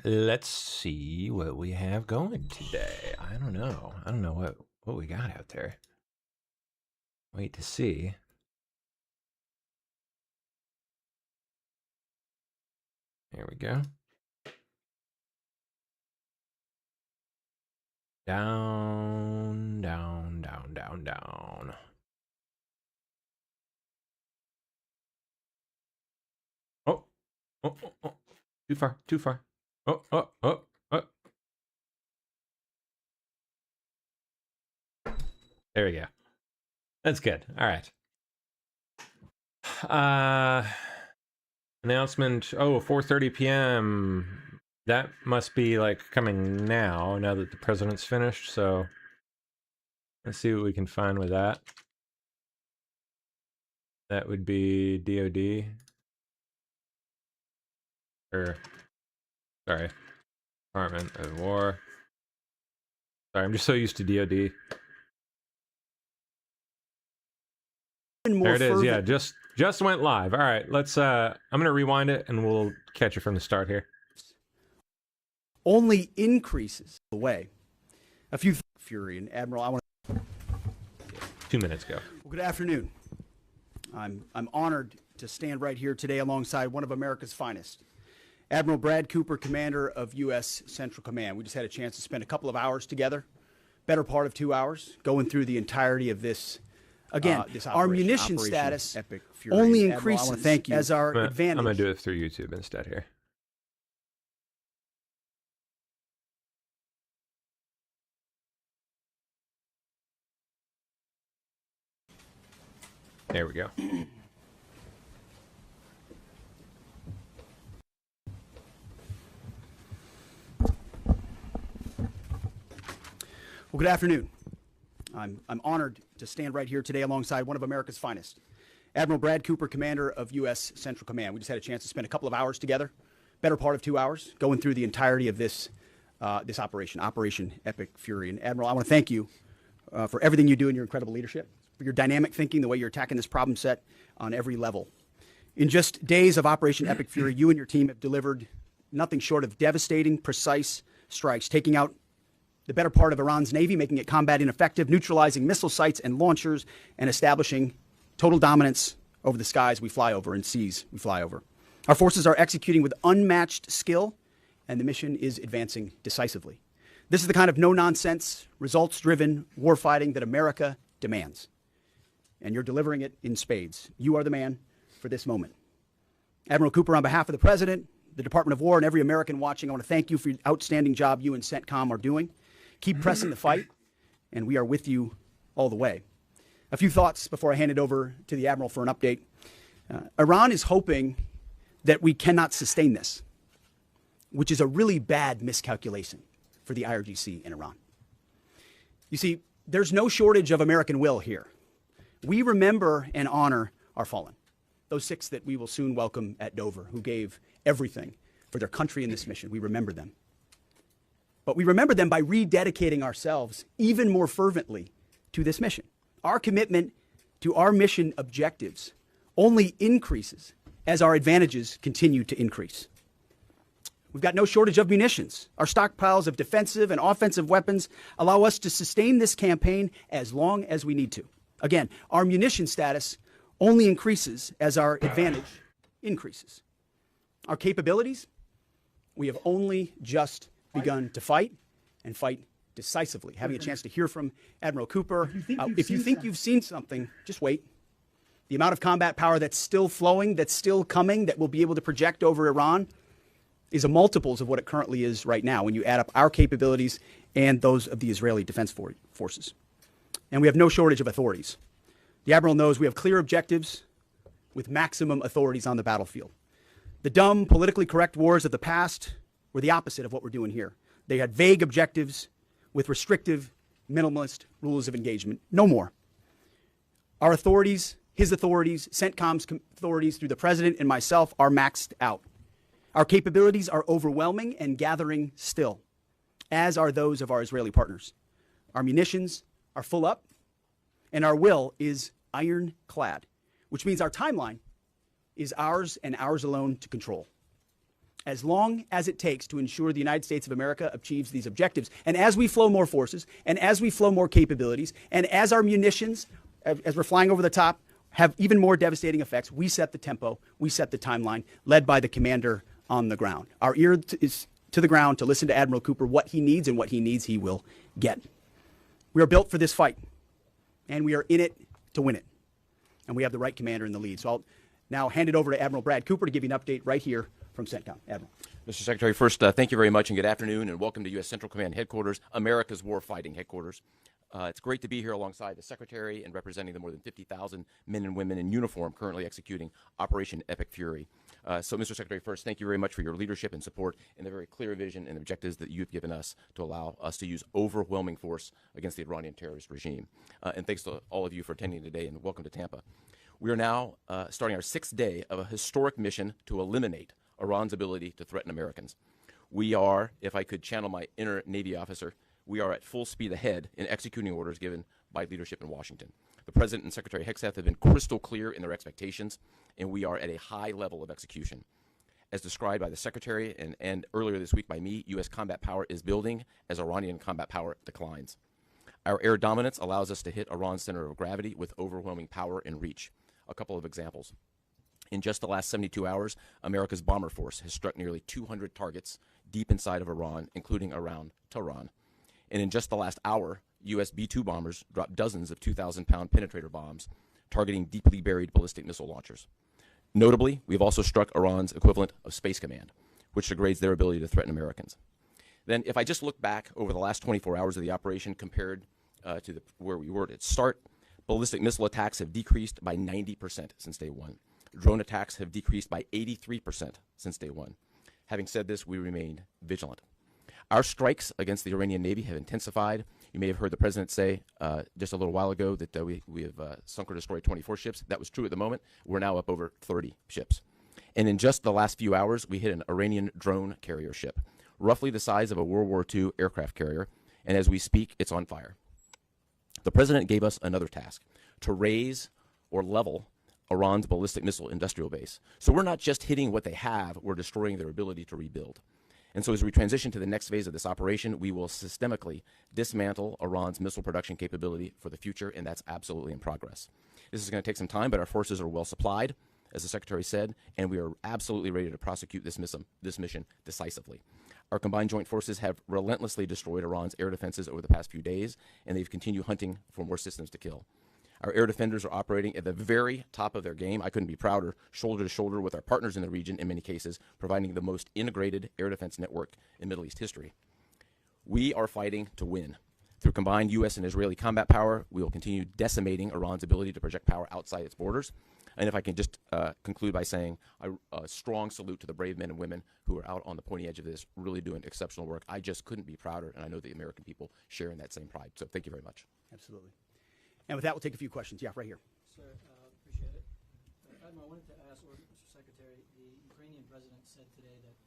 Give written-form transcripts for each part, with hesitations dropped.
let's see what we have going today. I don't know. I don't know what we got out there. Wait to see. There we go. Down, down, down, down, down. Oh, oh, oh, oh. Too far, too far. Oh, oh, oh, oh. There we go. That's good. All right. Announcement. Oh, 4:30 p.m. That must be like coming now that the president's finished. So let's see what we can find with that. That would be DOD. Or, sorry, Department of War. Sorry, I'm just so used to DOD. There it is. Yeah, just went live. All right, let's. I'm gonna rewind it and we'll catch it from the start here. Only increases the way. A few Fury and Admiral. I want 2 minutes ago. Well, good afternoon. I'm honored to stand right here today alongside one of America's finest, Admiral Brad Cooper, Commander of U.S. Central Command. We just had a chance to spend a couple of hours together, better part of 2 hours, going through the entirety of this. Again, our munition status only increases. I want to thank you as our advantage. I'm going to do it through YouTube instead here. There we go. Well, good afternoon. I'm honored to stand right here today alongside one of America's finest, Admiral Brad Cooper, Commander of U.S. Central Command. We just had a chance to spend a couple of hours together, better part of 2 hours, going through the entirety of this operation, Operation Epic Fury. And Admiral, I want to thank you for everything you do and your incredible leadership, for your dynamic thinking, the way you're attacking this problem set on every level. In just days of Operation Epic Fury, you and your team have delivered nothing short of devastating, precise strikes, taking out the better part of Iran's Navy, making it combat ineffective, neutralizing missile sites and launchers, and establishing total dominance over the skies we fly over and seas we fly over. Our forces are executing with unmatched skill, and the mission is advancing decisively. This is the kind of no-nonsense, results-driven warfighting that America demands. And you're delivering it in spades. You are the man for this moment. Admiral Cooper, on behalf of the President, the Department of War, and every American watching, I want to thank you for the outstanding job you and CENTCOM are doing. Keep pressing the fight, and we are with you all the way. A few thoughts before I hand it over to the Admiral for an update. Iran is hoping that we cannot sustain this, which is a really bad miscalculation for the IRGC in Iran. You see, there's no shortage of American will here. We remember and honor our fallen, those 6 that we will soon welcome at Dover, who gave everything for their country in this mission. We remember them. But we remember them by rededicating ourselves even more fervently to this mission. Our commitment to our mission objectives only increases as our advantages continue to increase. We've got no shortage of munitions. Our stockpiles of defensive and offensive weapons allow us to sustain this campaign as long as we need to. Again, our munition status only increases as our advantage increases. Our capabilities, we have only just begun to fight and fight decisively. Having a chance to hear from Admiral Cooper. If you think you've seen something, just wait. The amount of combat power that's still flowing, that's still coming, that we'll be able to project over Iran is a multiples of what it currently is right now when you add up our capabilities and those of the Israeli Defense Forces. And we have no shortage of authorities. The Admiral knows we have clear objectives with maximum authorities on the battlefield. The dumb, politically correct wars of the past were the opposite of what we're doing here. They had vague objectives with restrictive, minimalist rules of engagement. No more. Our authorities, his authorities, CENTCOM's authorities through the President and myself are maxed out. Our capabilities are overwhelming and gathering still, as are those of our Israeli partners. Our munitions are full up, and our will is ironclad, which means our timeline is ours and ours alone to control. as long as it takes to ensure the United States of America achieves these objectives. And as we flow more forces, and as we flow more capabilities, and as our munitions, as we're flying over the top, have even more devastating effects, we set the tempo, we set the timeline, led by the commander on the ground. Our ear is to the ground to listen to Admiral Cooper. What he needs and what he needs, he will get. We are built for this fight, and we are in it to win it. And we have the right commander in the lead. So I'll now hand it over to Admiral Brad Cooper to give you an update right here from CENTCOM. Admiral. Mr. Secretary, first, thank you very much and good afternoon, and welcome to U.S. Central Command Headquarters, America's warfighting headquarters. It's great to be here alongside the Secretary and representing the more than 50,000 men and women in uniform currently executing Operation Epic Fury. So, Mr. Secretary, first, thank you very much for your leadership and support and the very clear vision and objectives that you've given us to allow us to use overwhelming force against the Iranian terrorist regime. And thanks to all of you for attending today, and welcome to Tampa. We are now starting our 6th day of a historic mission to eliminate Iran's ability to threaten Americans. We are, if I could channel my inner Navy officer, we are at full speed ahead in executing orders given by leadership in Washington. The President and Secretary Hegseth have been crystal clear in their expectations, and we are at a high level of execution. As described by the Secretary and earlier this week by me, U.S. combat power is building as Iranian combat power declines. Our air dominance allows us to hit Iran's center of gravity with overwhelming power and reach. A couple of examples. In just the last 72 hours, America's bomber force has struck nearly 200 targets deep inside of Iran, including around Tehran. And in just the last hour, U.S. B-2 bombers dropped dozens of 2,000-pound penetrator bombs targeting deeply buried ballistic missile launchers. Notably, we've also struck Iran's equivalent of Space Command, which degrades their ability to threaten Americans. Then, if I just look back over the last 24 hours of the operation compared to where we were at its start, ballistic missile attacks have decreased by 90% since day one. Drone attacks have decreased by 83% since day one. Having said this, we remain vigilant. Our strikes against the Iranian Navy have intensified. You may have heard the President say just a little while ago that we have sunk or destroyed 24 ships. That was true at the moment. We're now up over 30 ships. And in just the last few hours, we hit an Iranian drone carrier ship, roughly the size of a World War II aircraft carrier. And as we speak, it's on fire. The President gave us another task, to raise or level Iran's ballistic missile industrial base. So we're not just hitting what they have, we're destroying their ability to rebuild. And so as we transition to the next phase of this operation, we will systemically dismantle Iran's missile production capability for the future, and that's absolutely in progress. This is going to take some time, but our forces are well supplied, as the Secretary said, and we are absolutely ready to prosecute this mission decisively. Our combined joint forces have relentlessly destroyed Iran's air defenses over the past few days, and they've continued hunting for more systems to kill. Our air defenders are operating at the very top of their game. I couldn't be prouder, shoulder to shoulder with our partners in the region in many cases, providing the most integrated air defense network in Middle East history. We are fighting to win. Through combined U.S. and Israeli combat power, we will continue decimating Iran's ability to project power outside its borders. And if I can just conclude by saying a strong salute to the brave men and women who are out on the pointy edge of this, really doing exceptional work. I just couldn't be prouder, and I know the American people share in that same pride. So thank you very much. Absolutely. And with that, we'll take a few questions. Yeah, right here. Sir, appreciate it. Admiral, I wanted to ask, or Mr. Secretary, the Ukrainian president said today that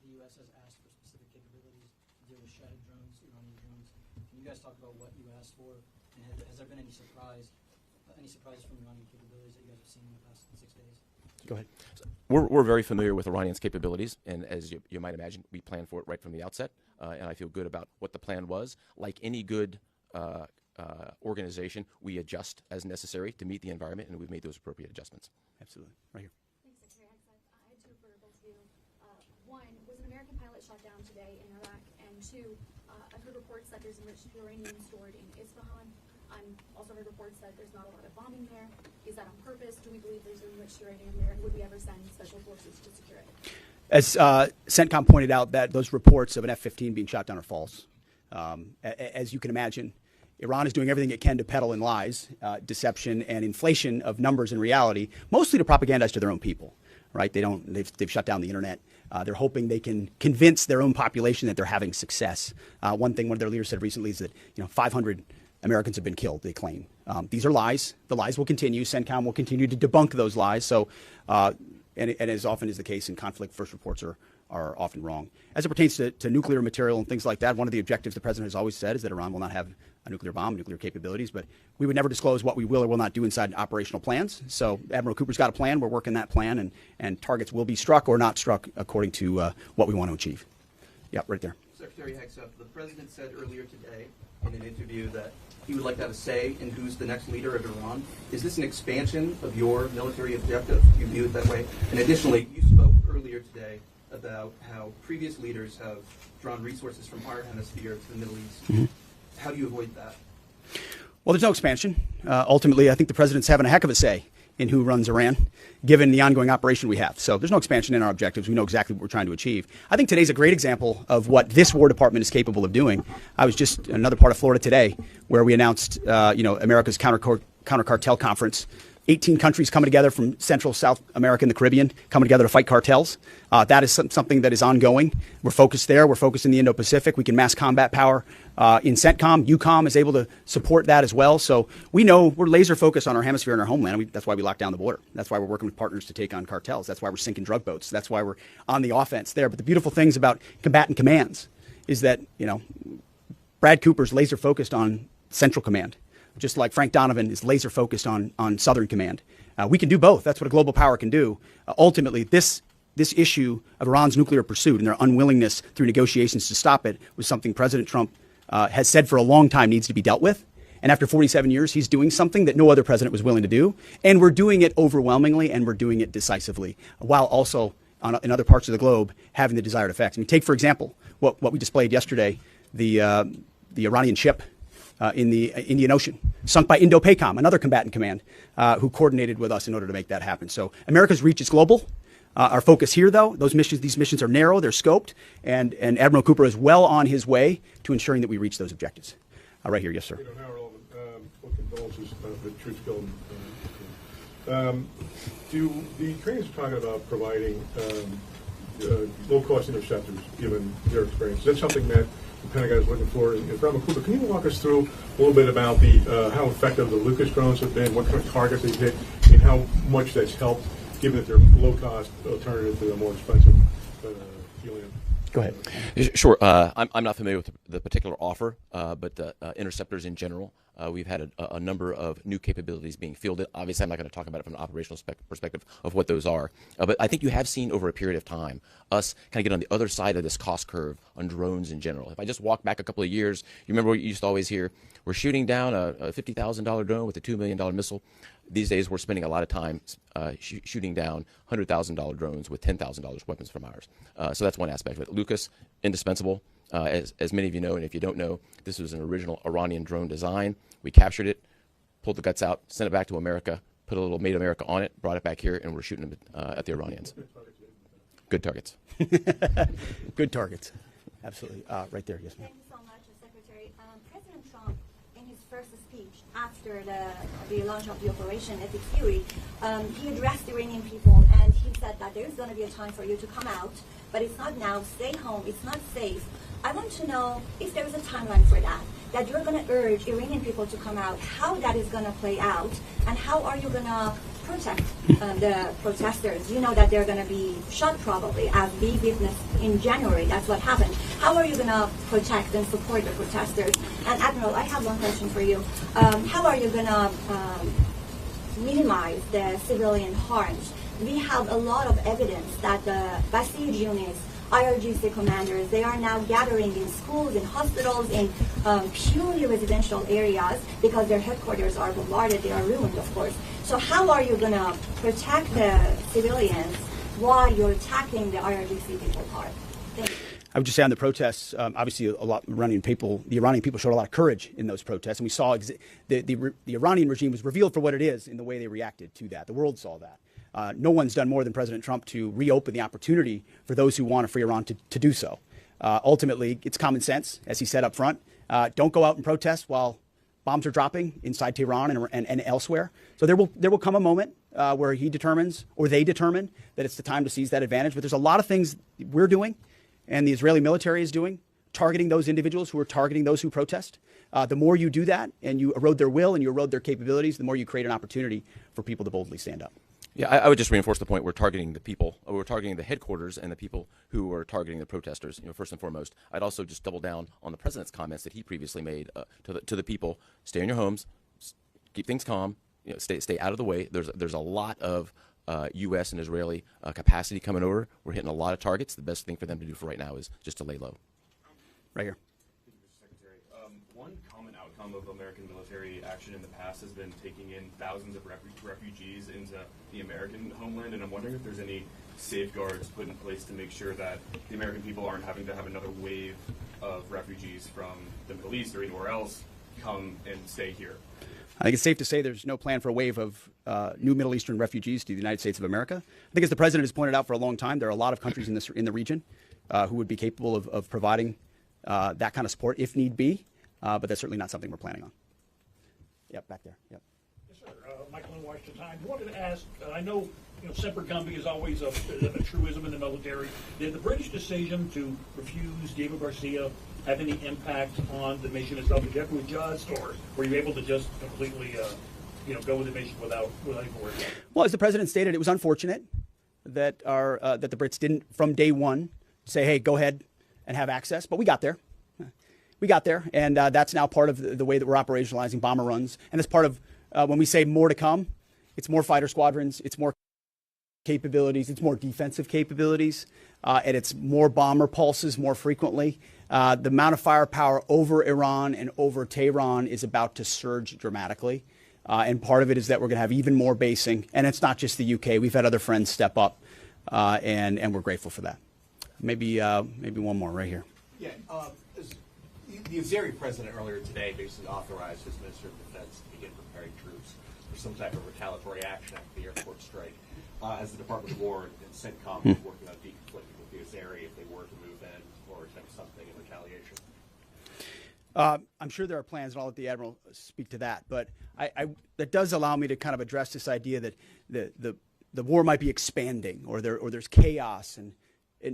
the U.S. has asked for specific capabilities to deal with Shahed drones, Iranian drones. Can you guys talk about what you asked for, and has there been any surprises from Iranian capabilities that you guys have seen in the past 6 days? Go ahead. So we're very familiar with Iranian's capabilities, and as you might imagine, we planned for it right from the outset, and I feel good about what the plan was. Like any good organization, we adjust as necessary to meet the environment, and we've made those appropriate adjustments. Absolutely. Right here. Thanks, Secretary Hegseth. I had two for both of you. One, was an American pilot shot down today in Iraq? And two, I've heard reports that there's enriched uranium stored in Isfahan. I've also heard reports that there's not a lot of bombing there. Is that on purpose? Do we believe there's enriched uranium there? And would we ever send special forces to secure it? As CENTCOM pointed out, that those reports of an F-15 being shot down are false. As you can imagine, Iran is doing everything it can to peddle in lies, deception, and inflation of numbers and reality, mostly to propagandize to their own people. Right? They've shut down the internet. They're hoping they can convince their own population that they're having success. One thing one of their leaders said recently is that 500 Americans have been killed, they claim. These are lies. The lies will continue. CENTCOM will continue to debunk those lies. So and as often is the case in conflict, first reports are often wrong. As it pertains to nuclear material and things like that, one of the objectives the president has always said is that Iran will not have a nuclear bomb, nuclear capabilities, but we would never disclose what we will or will not do inside operational plans. So Admiral Cooper's got a plan. We're working that plan, and targets will be struck or not struck according to what we want to achieve. Yeah, right there. Secretary Hegseth, the president said earlier today in an interview that he would like to have a say in who's the next leader of Iran. Is this an expansion of your military objective? You view it that way? And additionally, you spoke earlier today about how previous leaders have drawn resources from our hemisphere to the Middle East. Mm-hmm. How do you avoid that? Well, there's no expansion. Ultimately, I think the president's having a heck of a say in who runs Iran, given the ongoing operation we have. So there's no expansion in our objectives. We know exactly what we're trying to achieve. I think today's a great example of what this War Department is capable of doing. I was just in another part of Florida today where we announced, America's counter-cartel conference. 18 countries coming together from Central, South America, and the Caribbean, coming together to fight cartels. That is something that is ongoing. We're focused there. We're focused in the Indo-Pacific. We can mass combat power in CENTCOM. EUCOM is able to support that as well. So we know we're laser focused on our hemisphere and our homeland. That's why we locked down the border. That's why we're working with partners to take on cartels. That's why we're sinking drug boats. That's why we're on the offense there. But the beautiful things about combatant commands is that, Brad Cooper's laser focused on Central Command, just like Frank Donovan is laser focused on Southern Command. We can do both. That's what a global power can do. Ultimately, this issue of Iran's nuclear pursuit and their unwillingness through negotiations to stop it was something President Trump has said for a long time needs to be dealt with. And after 47 years, he's doing something that no other president was willing to do. And we're doing it overwhelmingly, and we're doing it decisively, while also in other parts of the globe having the desired effects. I mean, take, for example, what we displayed yesterday, the Iranian ship in the Indian Ocean, sunk by Indo-PACOM, another combatant command, who coordinated with us in order to make that happen. So America's reach is global. Our focus here, though, these missions are narrow, they're scoped, and Admiral Cooper is well on his way to ensuring that we reach those objectives. Right here, yes, sir. What condolences the troops killed? The Ukrainians are talking about providing low-cost interceptors, given their experience. Is that something that the Pentagon is looking for? And Admiral Cooper, can you walk us through a little bit about how effective the Lucas drones have been, what kind of targets they've hit, and how much that's helped, given that they're low-cost alternative to the more expensive helium? Go ahead. Sure. I'm not familiar with the particular offer, but interceptors in general. We've had a number of new capabilities being fielded. Obviously, I'm not going to talk about it from an operational perspective of what those are. But I think you have seen over a period of time us kind of get on the other side of this cost curve on drones in general. If I just walk back a couple of years, you remember what you used to always hear? We're shooting down a $50,000 drone with a $2 million missile. These days, we're spending a lot of time shooting down $100,000 drones with $10,000 weapons from ours. So that's one aspect of it. Lucas, indispensable. As many of you know, and if you don't know, this was an original Iranian drone design. We captured it, pulled the guts out, sent it back to America, put a little Made America on it, brought it back here, and we're shooting them at the Iranians. Good targets. Good targets. Absolutely. Right there, yes, ma'am. Thank you so much, Secretary. President Trump, in his first speech after the launch of the operation Epic Fury, he addressed the Iranian people, and he said that there is going to be a time for you to come out, but it's not now. Stay home. It's not safe. I want to know if there is a timeline for that you're going to urge Iranian people to come out, how that is going to play out, and how are you going to protect the protesters? You know that they're going to be shot probably, as we witnessed in January. That's what happened. How are you going to protect and support the protesters? And Admiral, I have one question for you. How are you going to minimize the civilian harms? We have a lot of evidence that the Basij units, IRGC commanders, they are now gathering in schools, in hospitals, in purely residential areas because their headquarters are bombarded, they are ruined, of course. So how are you going to protect the civilians while you're attacking the IRGC people hard? Thank you. I would just say on the protests, obviously the Iranian people showed a lot of courage in those protests. And we saw the Iranian regime was revealed for what it is in the way they reacted to that. The world saw that. No one's done more than President Trump to reopen the opportunity for those who want a free Iran to do so. Ultimately, it's common sense, as he said up front. Don't go out and protest while bombs are dropping inside Tehran and elsewhere. So there will come a moment where he determines, or they determine, that it's the time to seize that advantage. But there's a lot of things we're doing and the Israeli military is doing, targeting those individuals who are targeting those who protest. The more you do that and you erode their will and you erode their capabilities, the more you create an opportunity for people to boldly stand up. Yeah, I would just reinforce the point. We're targeting the people. We're targeting the headquarters and the people who are targeting the protesters. First and foremost. I'd also just double down on the president's comments that he previously made to the people. Stay in your homes, keep things calm. Stay out of the way. There's a lot of U.S. and Israeli capacity coming over. We're hitting a lot of targets. The best thing for them to do for right now is just to lay low. Right here. Secretary, one common outcome of American military action in the past has been taking in thousands of refugees into the American homeland, and I'm wondering if there's any safeguards put in place to make sure that the American people aren't having to have another wave of refugees from the Middle East or anywhere else come and stay here. I think it's safe to say there's no plan for a wave of new Middle Eastern refugees to the United States of America. I think, as the president has pointed out for a long time, there are a lot of countries in the region who would be capable of providing that kind of support if need be, but that's certainly not something we're planning on. Yep, back there. Yep. Yes, sir. Michael in Washington Times. I wanted to ask, I know semper Gumby is always a truism in the military. Did the British decision to refuse Diego Garcia have any impact on the mission itself? Did you have to adjust, or were you able to just completely go with the mission without even worrying? Well, as the president stated, it was unfortunate that that the Brits didn't, from day one, say, hey, go ahead and have access. But we got there. We got there, and that's now part of the way that we're operationalizing bomber runs. And that's part of when we say more to come, it's more fighter squadrons, it's more capabilities, it's more defensive capabilities, and it's more bomber pulses more frequently. The amount of firepower over Iran and over Tehran is about to surge dramatically. And part of it is that we're going to have even more basing. And it's not just the UK. We've had other friends step up, and we're grateful for that. Maybe one more right here. Yeah, the Azeri president earlier today basically authorized his Minister of Defense to begin preparing troops for some type of retaliatory action after the airport strike. As the Department of War and CENTCOM is working on deconflicting with the Azeri if they were to move in or attempt something in retaliation. I'm sure there are plans, and I'll let the Admiral speak to that. But that does allow me to kind of address this idea that the war might be expanding, or there's chaos, and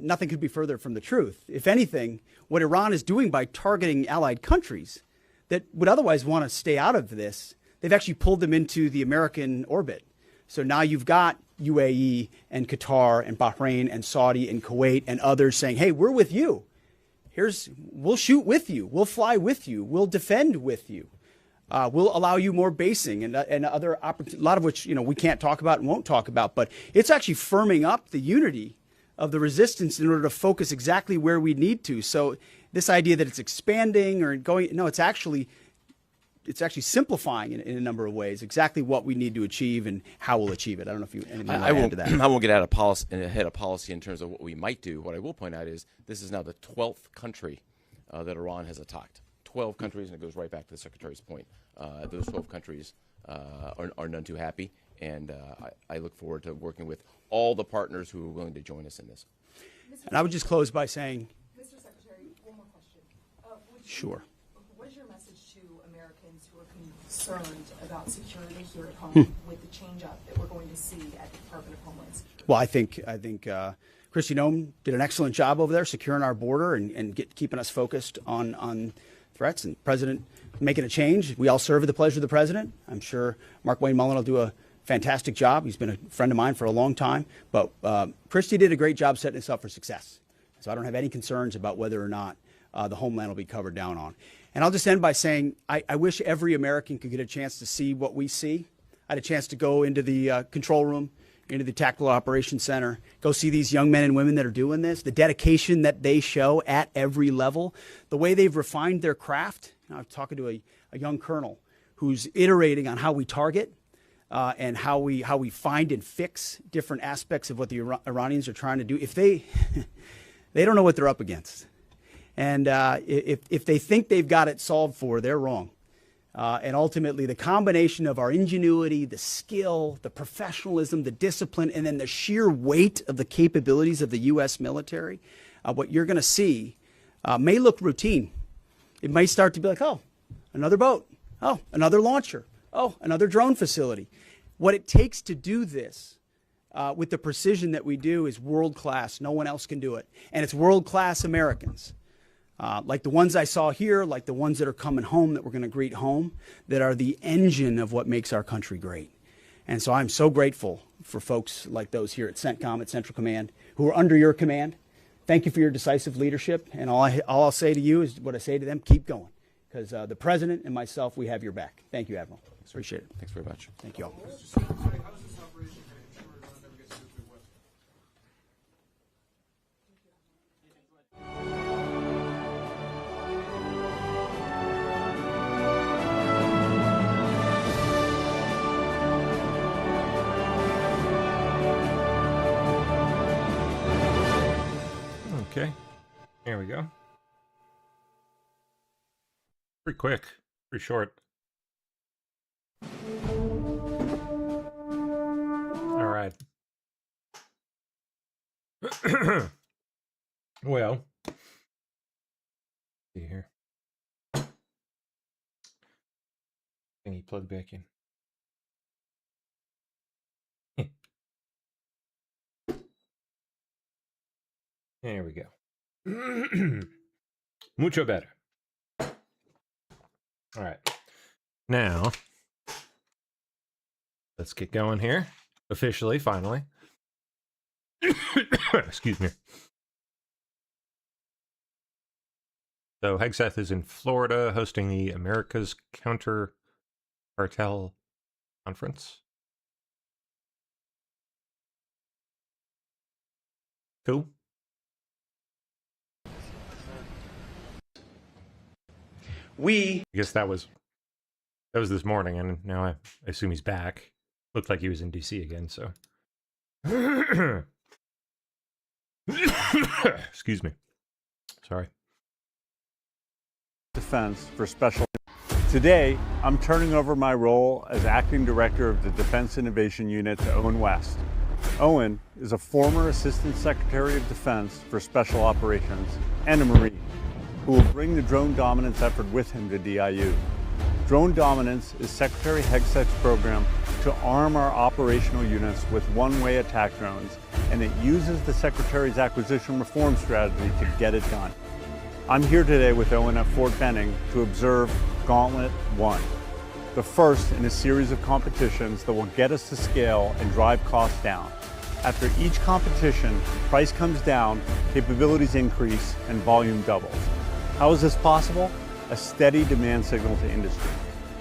nothing could be further from the truth. If anything, what Iran is doing by targeting allied countries that would otherwise want to stay out of this, they've actually pulled them into the American orbit. So now you've got UAE and Qatar and Bahrain and Saudi and Kuwait and others saying, hey, we're with you. We'll shoot with you. We'll fly with you. We'll defend with you. We'll allow you more basing and other opportunities, a lot of which we can't talk about and won't talk about. But it's actually firming up the unity of the resistance in order to focus exactly where we need to. So this idea that it's expanding or going, no, it's actually simplifying in a number of ways exactly what we need to achieve and how we'll achieve it. I don't know if anything you want to add to that. I won't get ahead of policy in terms of what we might do. What I will point out is this is now the 12th country that Iran has attacked. 12 countries, and it goes right back to the Secretary's point. Those 12 countries are none too happy, and I look forward to working with all the partners who are willing to join us in this. And I would just close by saying, Mr. Secretary, one more question. Sure. What is your message to Americans who are concerned about security here at home with the change-up that we're going to see at the Department of Homeland Security? Well, I think Kristi Noem did an excellent job over there securing our border and keeping us focused on threats, and President making a change. We all serve at the pleasure of the President. I'm sure Mark Wayne Mullen will do a fantastic job. He's been a friend of mine for a long time. But Kristi did a great job setting us up for success. So I don't have any concerns about whether or not the homeland will be covered down on. And I'll just end by saying I wish every American could get a chance to see what we see. I had a chance to go into the control room, into the Tactical Operations Center, go see these young men and women that are doing this, the dedication that they show at every level, the way they've refined their craft. I was talking to a young colonel who's iterating on how we target and how we find and fix different aspects of what the Iranians are trying to do. If they don't know what they're up against. And if they think they've got it solved for, they're wrong. And ultimately, the combination of our ingenuity, the skill, the professionalism, the discipline, and then the sheer weight of the capabilities of the U.S. military, what you're going to see may look routine. It may start to be like, oh, another boat. Oh, another launcher. Oh, another drone facility. What it takes to do this with the precision that we do is world-class. No one else can do it. And it's world-class Americans. Like the ones I saw here, like the ones that are coming home that we're going to greet home, that are the engine of what makes our country great. And so I'm so grateful for folks like those here at CENTCOM, at Central Command, who are under your command. Thank you for your decisive leadership. And all I'll say to you is what I say to them, keep going. Because the President and myself, we have your back. Thank you, Admiral. Appreciate it. Thanks very much. Thank you all. Okay, here we go. Pretty quick, pretty short. All right. Well, see here. Thingy plug back in. There we go. Mucho better. All right. Now, let's get going here. Officially, finally. Excuse me. So, Hegseth is in Florida hosting the America's Counter Cartel Conference. Cool. I guess that was this morning, and now I assume he's back. Looked like he was in DC again, so. Excuse me. Sorry. Defense for special. Today, I'm turning over my role as acting director of the Defense Innovation Unit to Owen West. Owen is a former Assistant Secretary of Defense for Special Operations and a Marine, who will bring the drone dominance effort with him to DIU. Drone dominance is Secretary Hegseth's program to arm our operational units with one-way attack drones, and it uses the Secretary's acquisition reform strategy to get it done. I'm here today with Owen at Fort Benning to observe Gauntlet 1, the first in a series of competitions that will get us to scale and drive costs down. After each competition, price comes down, capabilities increase, and volume doubles. How is this possible? A steady demand signal to industry.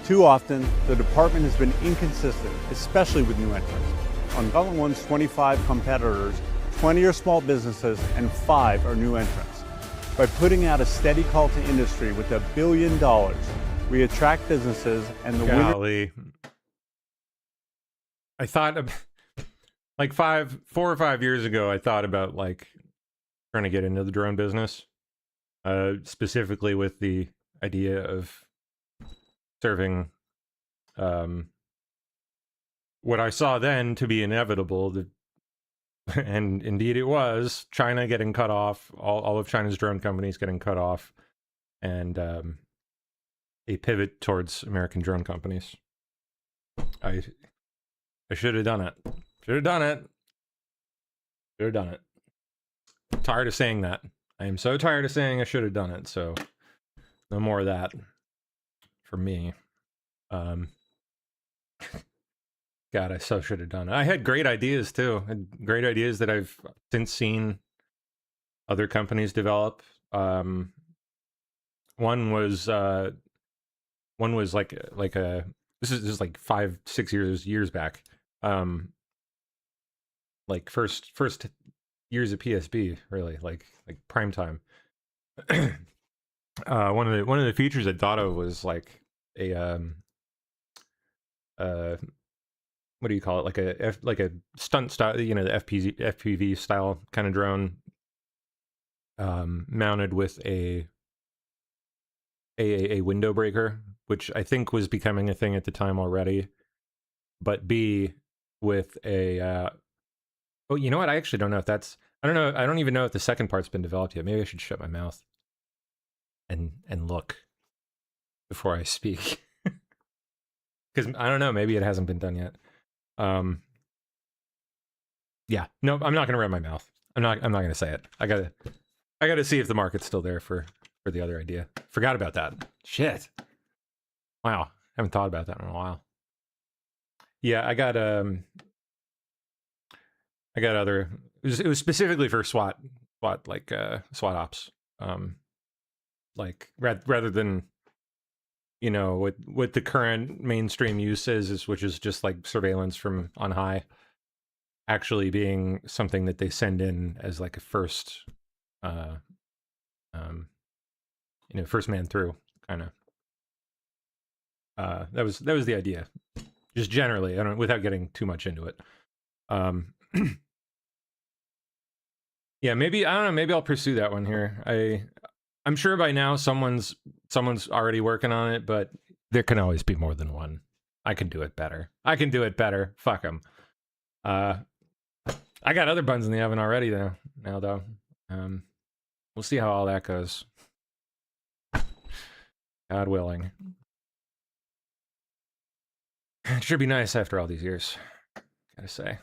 Too often, the department has been inconsistent, especially with new entrants. On Gauntlet 1's 25 competitors, 20 are small businesses and 5 are new entrants. By putting out a steady call to industry with $1 billion, we attract businesses and the Golly. I thought like 4 or 5 years ago, I thought about like trying to get into the drone business, specifically with the idea of serving what I saw then to be inevitable, and indeed it was, China getting cut off, all of China's drone companies getting cut off, and a pivot towards American drone companies. I should have done it. Should have done it. Should have done it. I'm tired of saying that. I am so tired of saying I should have done it, so no more of that for me. God, I so should have done it. I had great ideas too. Great ideas that I've since seen other companies develop. One was like a this is like 5-6 years back. Like first years of PSB, really, like prime time. One of the features I thought of was like a what do you call it? Like a stunt style, you know, the FPV style kind of drone, mounted with a window breaker, which I think was becoming a thing at the time already. But B, with a oh, you know what? I actually don't know if that's. I don't know. I don't even know if the second part's been developed yet. Maybe I should shut my mouth and look before I speak, because I don't know. Maybe it hasn't been done yet. Yeah. No, I'm not gonna rub my mouth. I'm not gonna say it. I gotta see if the market's still there for the other idea. Forgot about that. Shit. Wow. Haven't thought about that in a while. Yeah, I got other. It was specifically for SWAT SWAT ops. Like rather than, you know, what the current mainstream use is, which is just like surveillance from on high, actually being something that they send in as like a first, first man through kind of. That was the idea, just generally. I don't, without getting too much into it. Yeah, maybe I don't know. Maybe I'll pursue that one here. I'm sure by now someone's already working on it, but there can always be more than one. I can do it better. Fuck them. I got other buns in the oven already though. We'll see how all that goes. God willing. It should be nice after all these years, gotta say.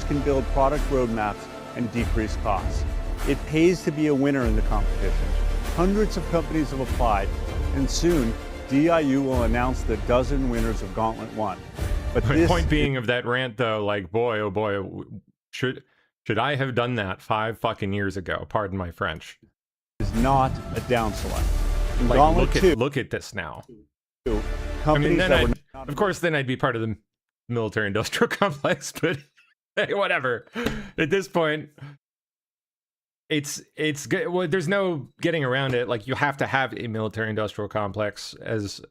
Can build product roadmaps and decrease costs. It pays to be a winner in the competition. Hundreds of companies have applied, and soon DIU will announce the dozen winners of Gauntlet 1. But the point being of that rant, though, like, boy, oh boy, should I have done that 5 fucking years ago? Pardon my French. Is not a down select. Like, look at this now. I mean, then of course, then I'd be part of the military-industrial complex, but hey, whatever. At this point, it's good. Well, there's no getting around it. Like, you have to have a military-industrial complex as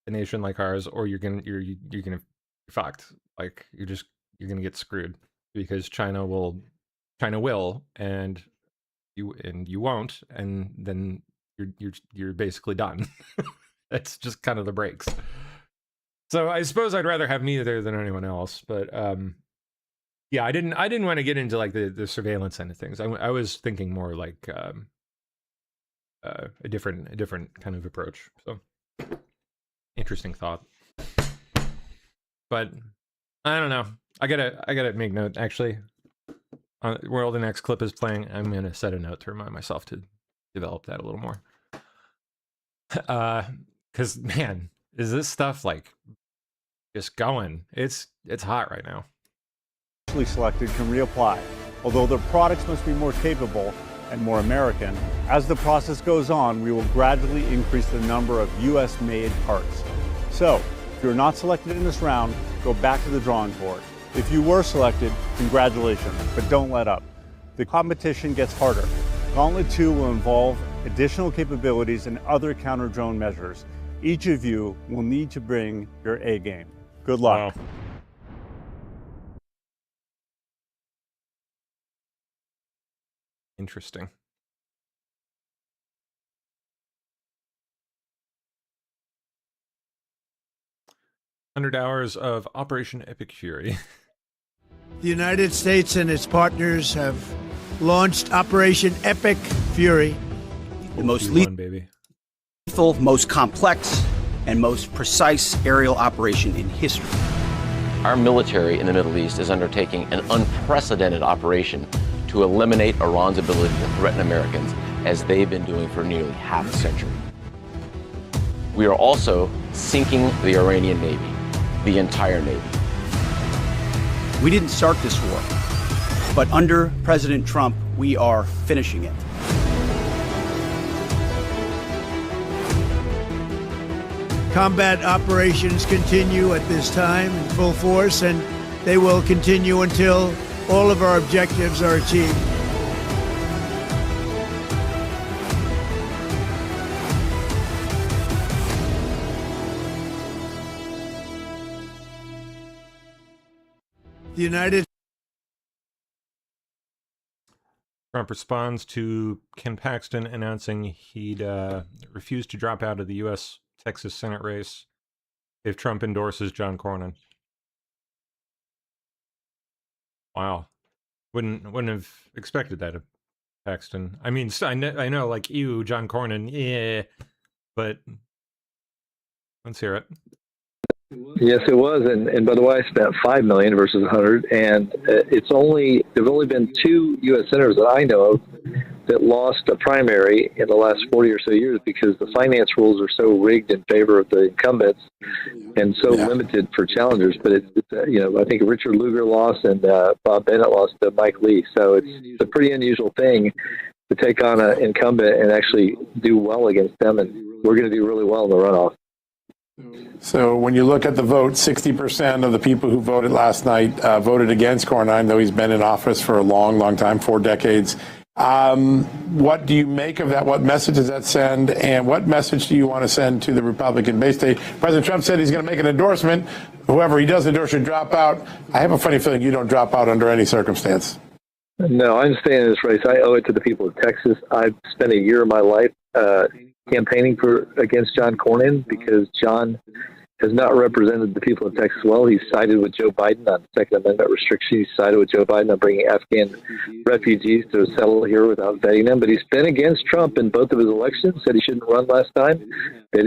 a nation like ours, or you're gonna be fucked. Like, you're gonna get screwed because China will, and you won't, and then you're basically done. That's just kind of the breaks. So I suppose I'd rather have neither than anyone else, but yeah, I didn't want to get into like the surveillance end of things. I was thinking more like a different kind of approach. So interesting thought. But I don't know. I gotta make note actually. While the next clip is playing, I'm gonna set a note to remind myself to develop that a little more. Because man, is this stuff like just going? It's hot right now. Selected can reapply, although their products must be more capable and more American. As the process goes on, we will gradually increase the number of US-made parts. So, if you're not selected in this round, go back to the drawing board. If you were selected, congratulations, but don't let up. The competition gets harder. Gauntlet 2 will involve additional capabilities and other counter-drone measures. Each of you will need to bring your A game. Good luck. Wow. Interesting. $100 of Operation Epic Fury. The United States and its partners have launched Operation Epic Fury. The most lethal, most complex, and most precise aerial operation in history. Our military in the Middle East is undertaking an unprecedented operation to eliminate Iran's ability to threaten Americans, as they've been doing for nearly half a century. We are also sinking the Iranian Navy, the entire Navy. We didn't start this war, but under President Trump, we are finishing it. Combat operations continue at this time in full force, and they will continue until all of our objectives are achieved. The United Trump responds to Ken Paxton announcing he'd refuse to drop out of the U.S. Texas Senate race if Trump endorses John Cornyn. Wow, wouldn't have expected that of Paxton. I mean, I know, like, ew, John Cornyn, yeah, but let's hear it. Yes, it was, and by the way, I spent $5 million versus 100, and there've only been 2 U.S. senators that I know of that lost a primary in the last 40 or so years because the finance rules are so rigged in favor of the incumbents and so limited for challengers. But it's I think Richard Lugar lost and Bob Bennett lost to Mike Lee. So it's a pretty unusual thing to take on an incumbent and actually do well against them. And we're going to do really well in the runoff. So when you look at the vote, 60% of the people who voted last night voted against Cornyn, though he's been in office for a long, long time, 4 decades. What do you make of that? What message does that send? And what message do you want to send to the Republican base? President Trump said he's going to make an endorsement. Whoever he does endorse should drop out. I have a funny feeling you don't drop out under any circumstance. No, I'm staying in this race. I owe it to the people of Texas. I've spent a year of my life campaigning against John Cornyn because John has not represented the people of Texas well. He's sided with Joe Biden on Second Amendment restrictions. He's sided with Joe Biden on bringing Afghan refugees to settle here without vetting them. But he's been against Trump in both of his elections, said he shouldn't run last time, that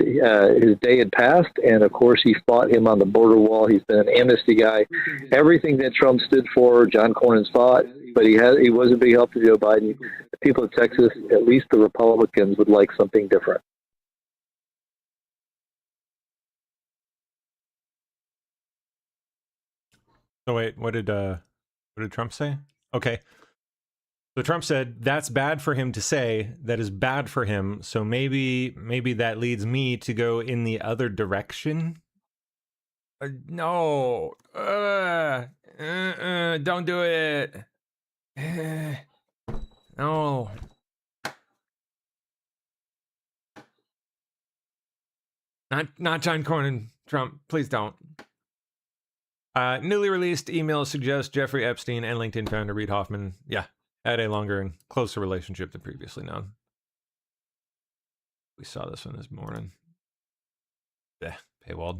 his day had passed. And, of course, he fought him on the border wall. He's been an amnesty guy. Everything that Trump stood for, John Cornyn's fought. But he was a big help to Joe Biden. The people of Texas, at least the Republicans, would like something different. So wait, what did Trump say? Okay. So Trump said that's bad for him to say. That is bad for him. So maybe that leads me to go in the other direction. No. Don't do it. No. Not John Cornyn, Trump. Please don't. Newly released emails suggest Jeffrey Epstein and LinkedIn founder Reid Hoffman, had a longer and closer relationship than previously known. We saw this one this morning. Paywalled.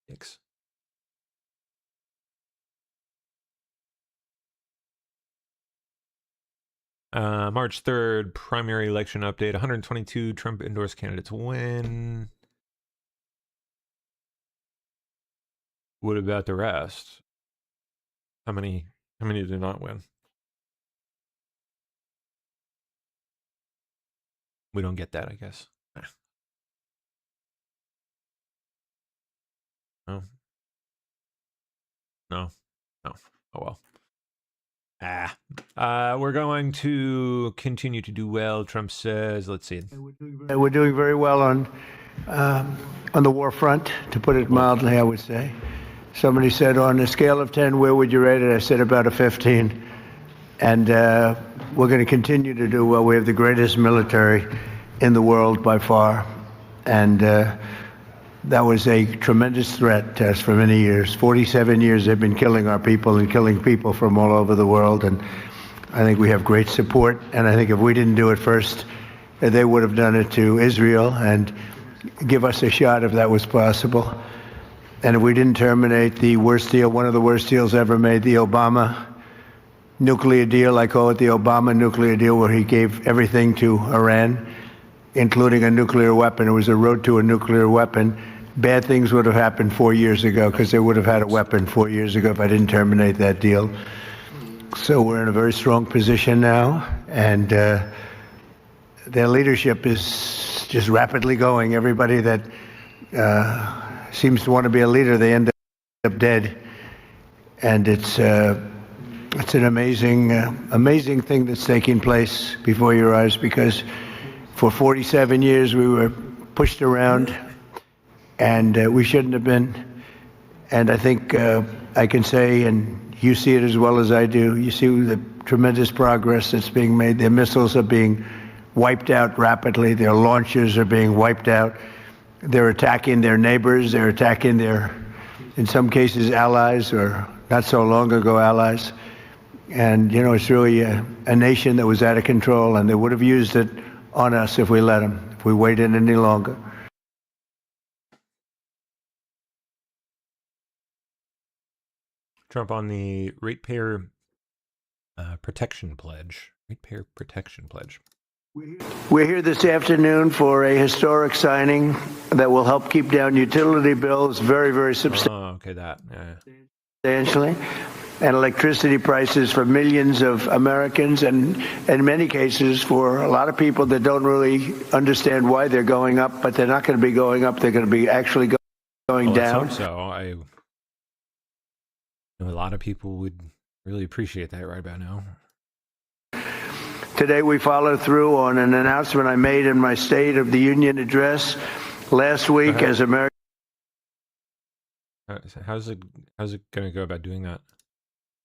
Thanks. March 3rd, primary election update. 122 Trump endorsed candidates win. What about the rest? How many did not win? We don't get that, I guess. No. Oh well. We're going to continue to do well, Trump says. Let's see. We're doing very well on the war front, to put it mildly, I would say. Somebody said, on a scale of 10, where would you rate it? I said about a 15. And we're going to continue to do well. We have the greatest military in the world by far. And that was a tremendous threat to us for many years. 47 years they've been killing our people and killing people from all over the world. And I think we have great support. And I think if we didn't do it first, they would have done it to Israel and give us a shot if that was possible. And if we didn't terminate the worst deal, one of the worst deals ever made, the Obama nuclear deal, I call it the Obama nuclear deal, where he gave everything to Iran, including a nuclear weapon. It was a road to a nuclear weapon. Bad things would have happened 4 years ago because they would have had a weapon 4 years ago if I didn't terminate that deal. So we're in a very strong position now, and their leadership is just rapidly going. Everybody that seems to want to be a leader, they end up dead. And it's an amazing thing that's taking place before your eyes, because for 47 years we were pushed around, and we shouldn't have been. And I think I can say, and you see it as well as I do, you see the tremendous progress that's being made. Their missiles are being wiped out rapidly. Their launchers are being wiped out. They're attacking their neighbors. They're attacking their, in some cases, allies, or not so long ago allies. And, you know, it's really a nation that was out of control, and they would have used it on us if we let them, if we waited any longer. Trump on the Ratepayer Protection Pledge. Ratepayer Protection Pledge. We're here this afternoon for a historic signing that will help keep down utility bills very, very substantial. Oh, okay, that. Yeah. substantially, and electricity prices for millions of Americans, and in many cases for a lot of people that don't really understand why they're going up, but they're not going to be going up. They're going to be actually going down. Let's hope so. I know a lot of people would really appreciate that right about now. Today we followed through on an announcement I made in my State of the Union address last week as America. How's it going to go about doing that?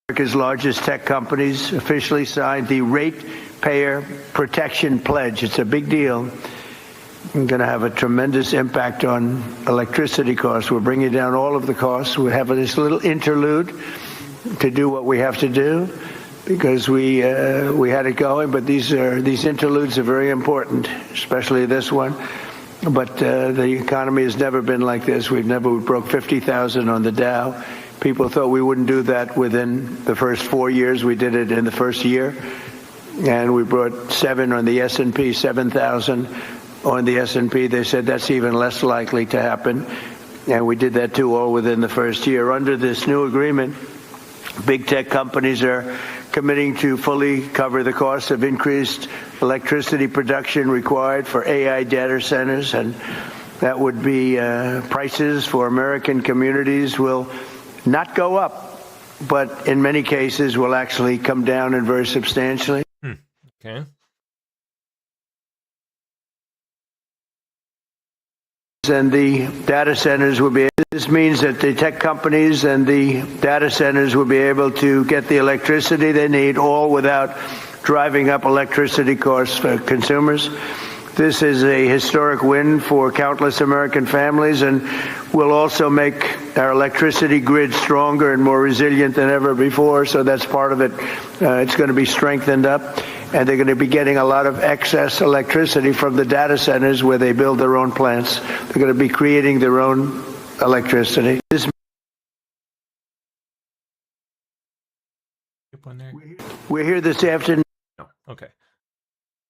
America's largest tech companies officially signed the Ratepayer Protection Pledge. It's a big deal. It's going to have a tremendous impact on electricity costs. We're bringing down all of the costs. We have this little interlude to do what we have to do because we had it going, but these interludes are very important, especially this one. But the economy has never been like this. We broke 50,000 on the Dow. People thought we wouldn't do that within the first 4 years. We did it in the first year. And we brought 7 on the S&P, 7,000 on the S&P. They said that's even less likely to happen. And we did that too, all within the first year. Under this new agreement, big tech companies are committing to fully cover the cost of increased electricity production required for AI data centers. And that would be prices for American communities will not go up, but in many cases will actually come down and very substantially. Okay. And the data centers will be, this means that the tech companies and the data centers will be able to get the electricity they need, all without driving up electricity costs for consumers. This is a historic win for countless American families and will also make our electricity grid stronger and more resilient than ever before. So that's part of it. It's going to be strengthened up, and they're going to be getting a lot of excess electricity from the data centers where they build their own plants. They're going to be creating their own electricity. We're here this afternoon. No. Okay.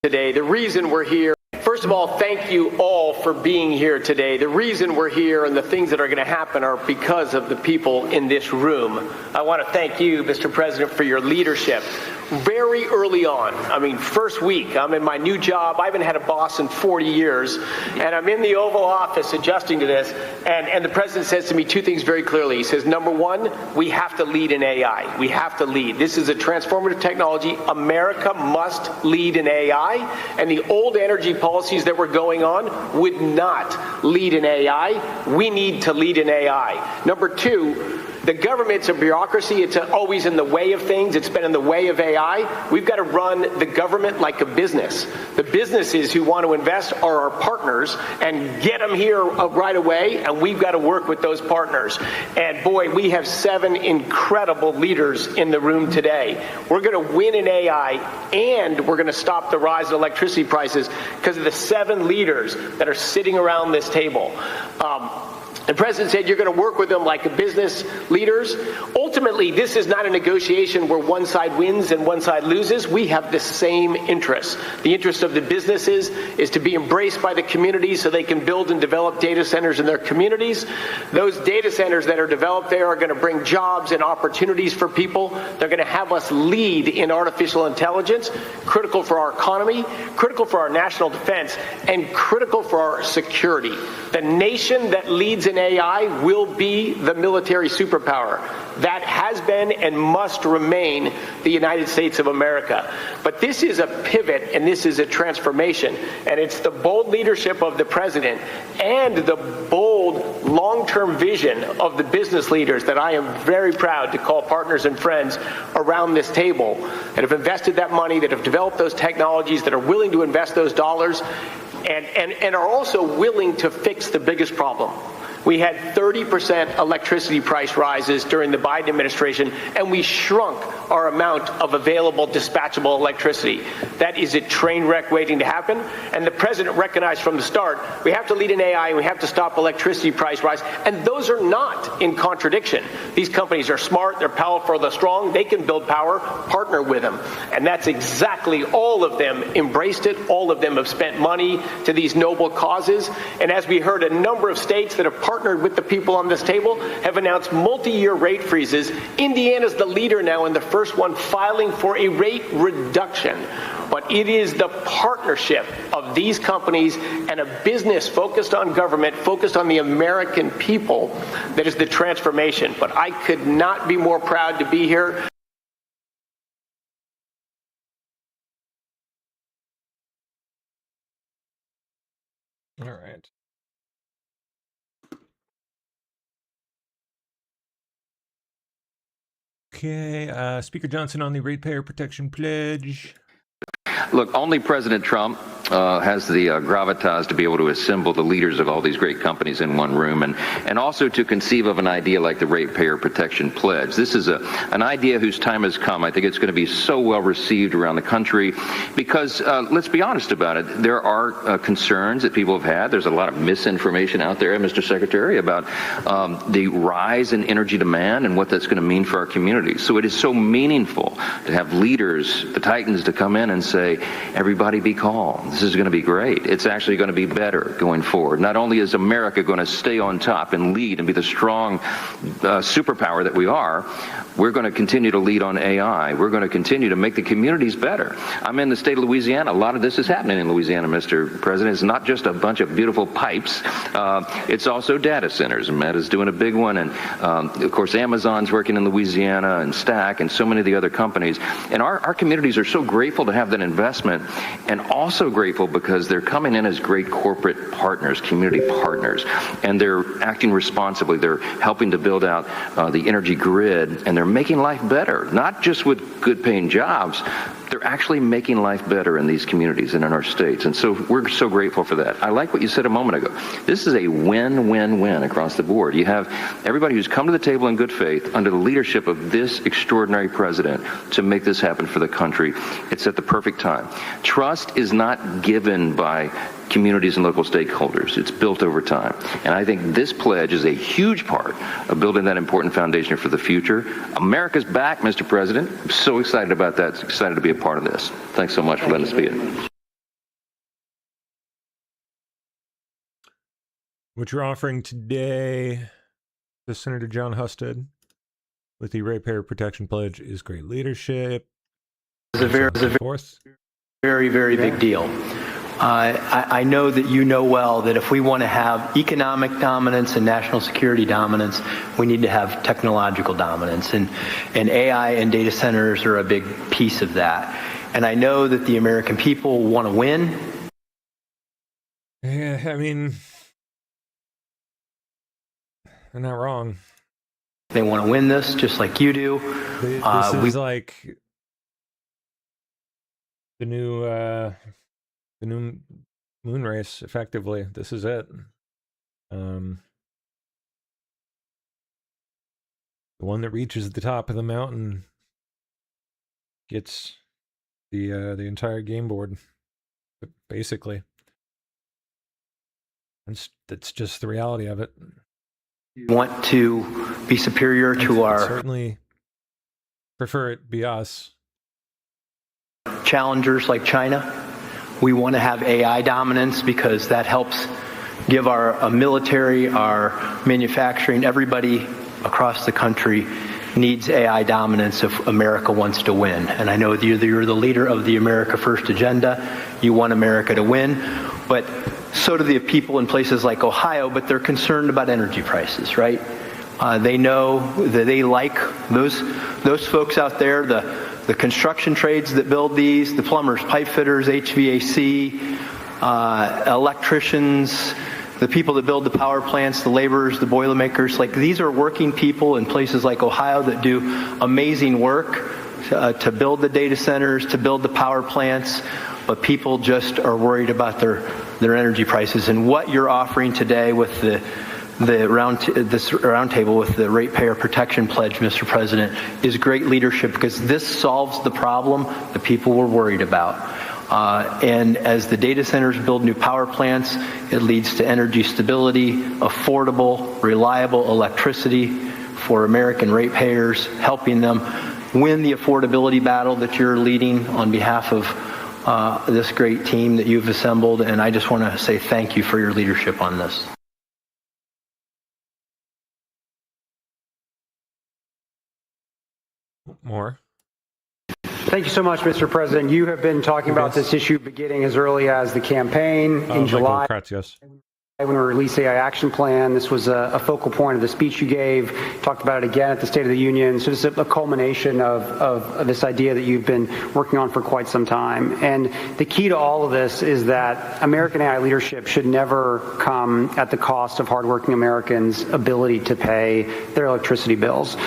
Today, the reason we're here. First of all, thank you all for being here today. The reason we're here and the things that are going to happen are because of the people in this room. I want to thank you, Mr. President, for your leadership. Very early on, I mean, first week, I'm in my new job. I haven't had a boss in 40 years, and I'm in the Oval Office adjusting to this, and the President says to me 2 things very clearly. He says, number 1, we have to lead in AI. We have to lead. This is a transformative technology. America must lead in AI, and the old energy policies that were going on would not lead in AI. We need to lead in AI. Number 2, the government's a bureaucracy. It's always in the way of things. It's been in the way of AI. We've got to run the government like a business. The businesses who want to invest are our partners and get them here right away, and we've got to work with those partners. And boy, we have 7 incredible leaders in the room today. We're going to win in AI, and we're going to stop the rise of electricity prices because of the 7 leaders that are sitting around this table. The President said you're going to work with them like business leaders. Ultimately, this is not a negotiation where one side wins and one side loses. We have the same interests. The interest of the businesses is to be embraced by the communities so they can build and develop data centers in their communities. Those data centers that are developed there are going to bring jobs and opportunities for people. They're going to have us lead in artificial intelligence, critical for our economy, critical for our national defense, and critical for our security. The nation that leads in AI will be the military superpower. That has been and must remain the United States of America. But this is a pivot and this is a transformation. And it's the bold leadership of the President and the bold long-term vision of the business leaders that I am very proud to call partners and friends around this table that have invested that money, that have developed those technologies, that are willing to invest those dollars, and are also willing to fix the biggest problem. We had 30% electricity price rises during the Biden administration, and we shrunk our amount of available dispatchable electricity. That is a train wreck waiting to happen, and the president recognized from the start we have to lead in AI and we have to stop electricity price rise, and those are not in contradiction. These companies are smart, they're powerful, they're strong, they can build power, partner with them. And that's exactly, all of them embraced it, all of them have spent money to these noble causes, and as we heard, a number of states that have partnered with the people on this table have announced multi-year rate freezes. Indiana's the leader now and the first one filing for a rate reduction. But it is the partnership of these companies and a business focused on government, focused on the American people, that is the transformation. But I could not be more proud to be here. All right. Okay, Speaker Johnson on the Ratepayer Protection Pledge. Look, only President Trump has the gravitas to be able to assemble the leaders of all these great companies in one room, and also to conceive of an idea like the Ratepayer Protection Pledge. This is an idea whose time has come. I think it's going to be so well received around the country because, let's be honest about it, there are concerns that people have had. There's a lot of misinformation out there, Mr. Secretary, about the rise in energy demand and what that's going to mean for our communities. So it is so meaningful to have leaders, the titans, to come in and say, everybody be calm. This is going to be great. It's actually going to be better going forward. Not only is America going to stay on top and lead and be the strong superpower that we are, we're going to continue to lead on AI. We're going to continue to make the communities better. I'm in the state of Louisiana. A lot of this is happening in Louisiana, Mr. President. It's not just a bunch of beautiful pipes. It's also data centers. And Matt is doing a big one. And, of course, Amazon's working in Louisiana and Stack and so many of the other companies. And our communities are so grateful to have that investment, and also grateful because they're coming in as great corporate partners, community partners, and they're acting responsibly. They're helping to build out the energy grid, and they're making life better, not just with good paying jobs. They're actually making life better in these communities and in our states. And so we're so grateful for that. I like what you said a moment ago. This is a win-win-win across the board. You have everybody who's come to the table in good faith under the leadership of this extraordinary president to make this happen for the country. It's at the perfect time. Trust is not given by communities and local stakeholders. It's built over time. And I think this pledge is a huge part of building that important foundation for the future. America's back, Mr. President. I'm so excited about that. Excited to be a part of this. Thanks so much for letting us be in. What you're offering today, the Senator John Husted, with the Ratepayer Protection Pledge, is great leadership. It's a very, very big deal. I know that you know well that if we want to have economic dominance and national security dominance, we need to have technological dominance. And AI and data centers are a big piece of that. And I know that the American people want to win. Yeah, I mean, they're not wrong. They want to win this just like you do. This is like the new moon race, effectively. This is it. The one that reaches the top of the mountain gets the entire game board, basically. That's just the reality of it. We want to be superior to our... Certainly prefer it be us. Challengers like China. We want to have AI dominance because that helps give our military, our manufacturing, everybody across the country needs AI dominance if America wants to win. And I know you're the leader of the America First agenda. You want America to win, but so do the people in places like Ohio, but they're concerned about energy prices, right? They know that they like those folks out there, the construction trades that build these, the plumbers, pipe fitters, HVAC, electricians, the people that build the power plants, the laborers, the boilermakers. Like, these are working people in places like Ohio that do amazing work to build the data centers, to build the power plants, but people just are worried about their energy prices. And what you're offering today with this roundtable with the Ratepayer Protection Pledge, Mr. President, is great leadership because this solves the problem that people were worried about. And as the data centers build new power plants, it leads to energy stability, affordable, reliable electricity for American ratepayers, helping them win the affordability battle that you're leading on behalf of this great team that you've assembled. And I just want to say thank you for your leadership on this. More. Thank you so much, Mr. President. You have been talking about this issue beginning as early as the campaign in July. Yes. When we released the AI Action Plan, this was a focal point of the speech you gave. Talked about it again at the State of the Union. So this is a culmination of this idea that you've been working on for quite some time. And the key to all of this is that American AI leadership should never come at the cost of hardworking Americans' ability to pay their electricity bills.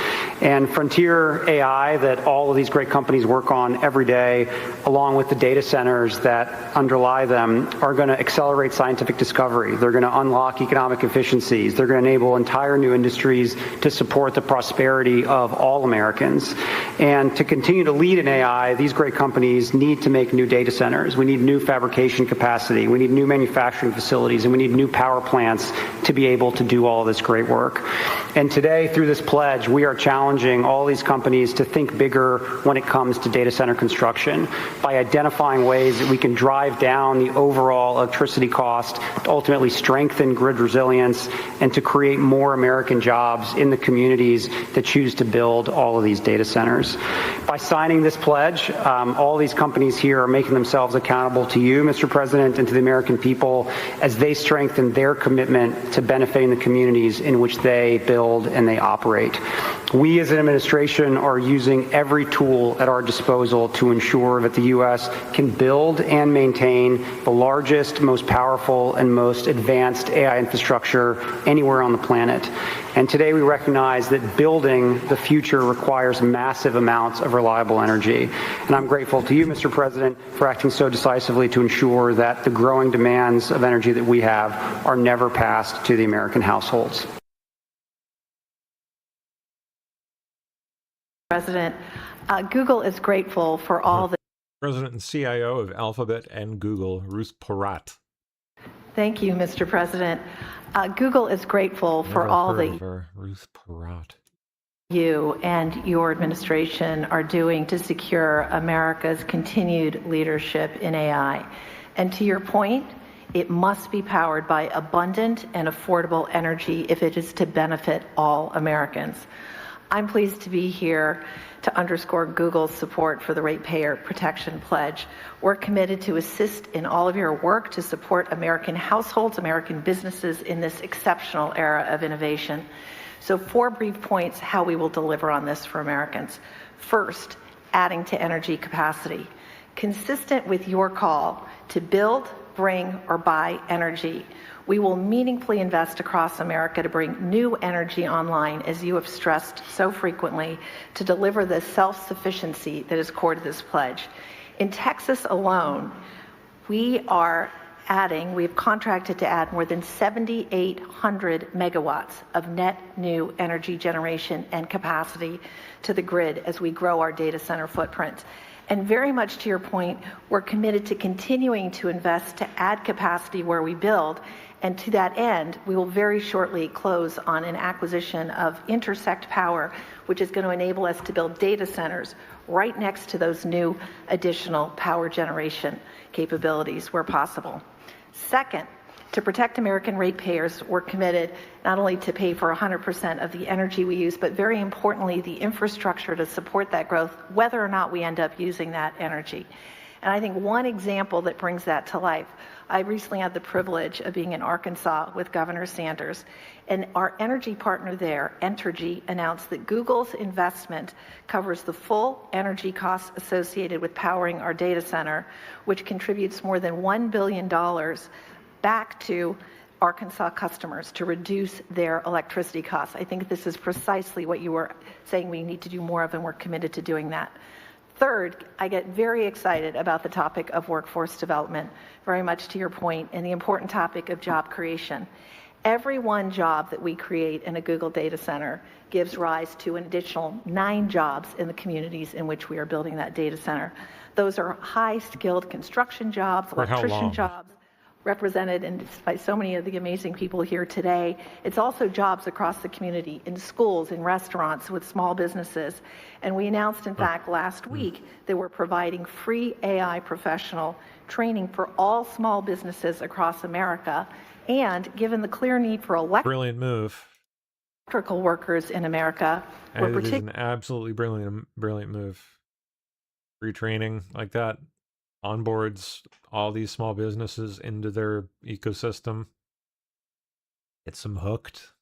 And frontier AI that all of these great companies work on every day, along with the data centers that underlie them, are going to accelerate scientific discovery. They're going to unlock economic efficiencies. They're going to enable entire new industries to support the prosperity of all Americans. And to continue to lead in AI, these great companies need to make new data centers. We need new fabrication capacity. We need new manufacturing facilities, and we need new power plants to be able to do all this great work. And today, through this pledge, we are challenging all these companies to think bigger when it comes to data center construction by identifying ways that we can drive down the overall electricity cost to ultimately strengthen grid resilience and to create more American jobs in the communities that choose to build all of these data centers. By signing this pledge, all these companies here are making themselves accountable to you, Mr. President, and to the American people as they strengthen their commitment to benefiting the communities in which they build and they operate. We as an administration are using every tool at our disposal to ensure that the U.S. can build and maintain the largest, most powerful, and most advanced AI infrastructure anywhere on the planet. And today we recognize that building the future requires massive amounts of reliable energy. And I'm grateful to you, Mr. President, for acting so decisively to ensure that the growing demands of energy that we have are never passed to the American households. President, Google is grateful for all the... President and CIO of Alphabet and Google, Ruth Porat. Thank you, Mr. President. Google is grateful for all the... Ruth Porat. You and your administration are doing to secure America's continued leadership in AI. And to your point, it must be powered by abundant and affordable energy if it is to benefit all Americans. I'm pleased to be here to underscore Google's support for the Ratepayer Protection Pledge. We're committed to assist in all of your work to support American households, American businesses in this exceptional era of innovation. So 4 brief points how we will deliver on this for Americans. First, adding to energy capacity. Consistent with your call to build, bring, or buy energy, we will meaningfully invest across America to bring new energy online, as you have stressed so frequently, to deliver the self-sufficiency that is core to this pledge. In Texas alone, we've contracted to add more than 7,800 megawatts of net new energy generation and capacity to the grid as we grow our data center footprint. And very much to your point, we're committed to continuing to invest to add capacity where we build. And to that end, we will very shortly close on an acquisition of Intersect Power, which is going to enable us to build data centers right next to those new additional power generation capabilities where possible. Second, to protect American ratepayers, we're committed not only to pay for 100% of the energy we use, but very importantly, the infrastructure to support that growth, whether or not we end up using that energy. And I think one example that brings that to life, I recently had the privilege of being in Arkansas with Governor Sanders, and our energy partner there, Entergy, announced that Google's investment covers the full energy costs associated with powering our data center, which contributes more than $1 billion back to Arkansas customers to reduce their electricity costs. I think this is precisely what you were saying we need to do more of, and we're committed to doing that. Third, I get very excited about the topic of workforce development, very much to your point, and the important topic of job creation. Every one job that we create in a Google data center gives rise to an additional 9 jobs in the communities in which we are building that data center. Those are high-skilled construction jobs, electrician jobs, represented by so many of the amazing people here today. It's also jobs across the community, in schools, in restaurants, with small businesses. And we announced, in fact, last week that we're providing free AI professional training for all small businesses across America. And given the clear need for Brilliant move. electrical workers in America, we're It is an absolutely brilliant move. Free training like that onboards all these small businesses into their ecosystem. Gets them hooked.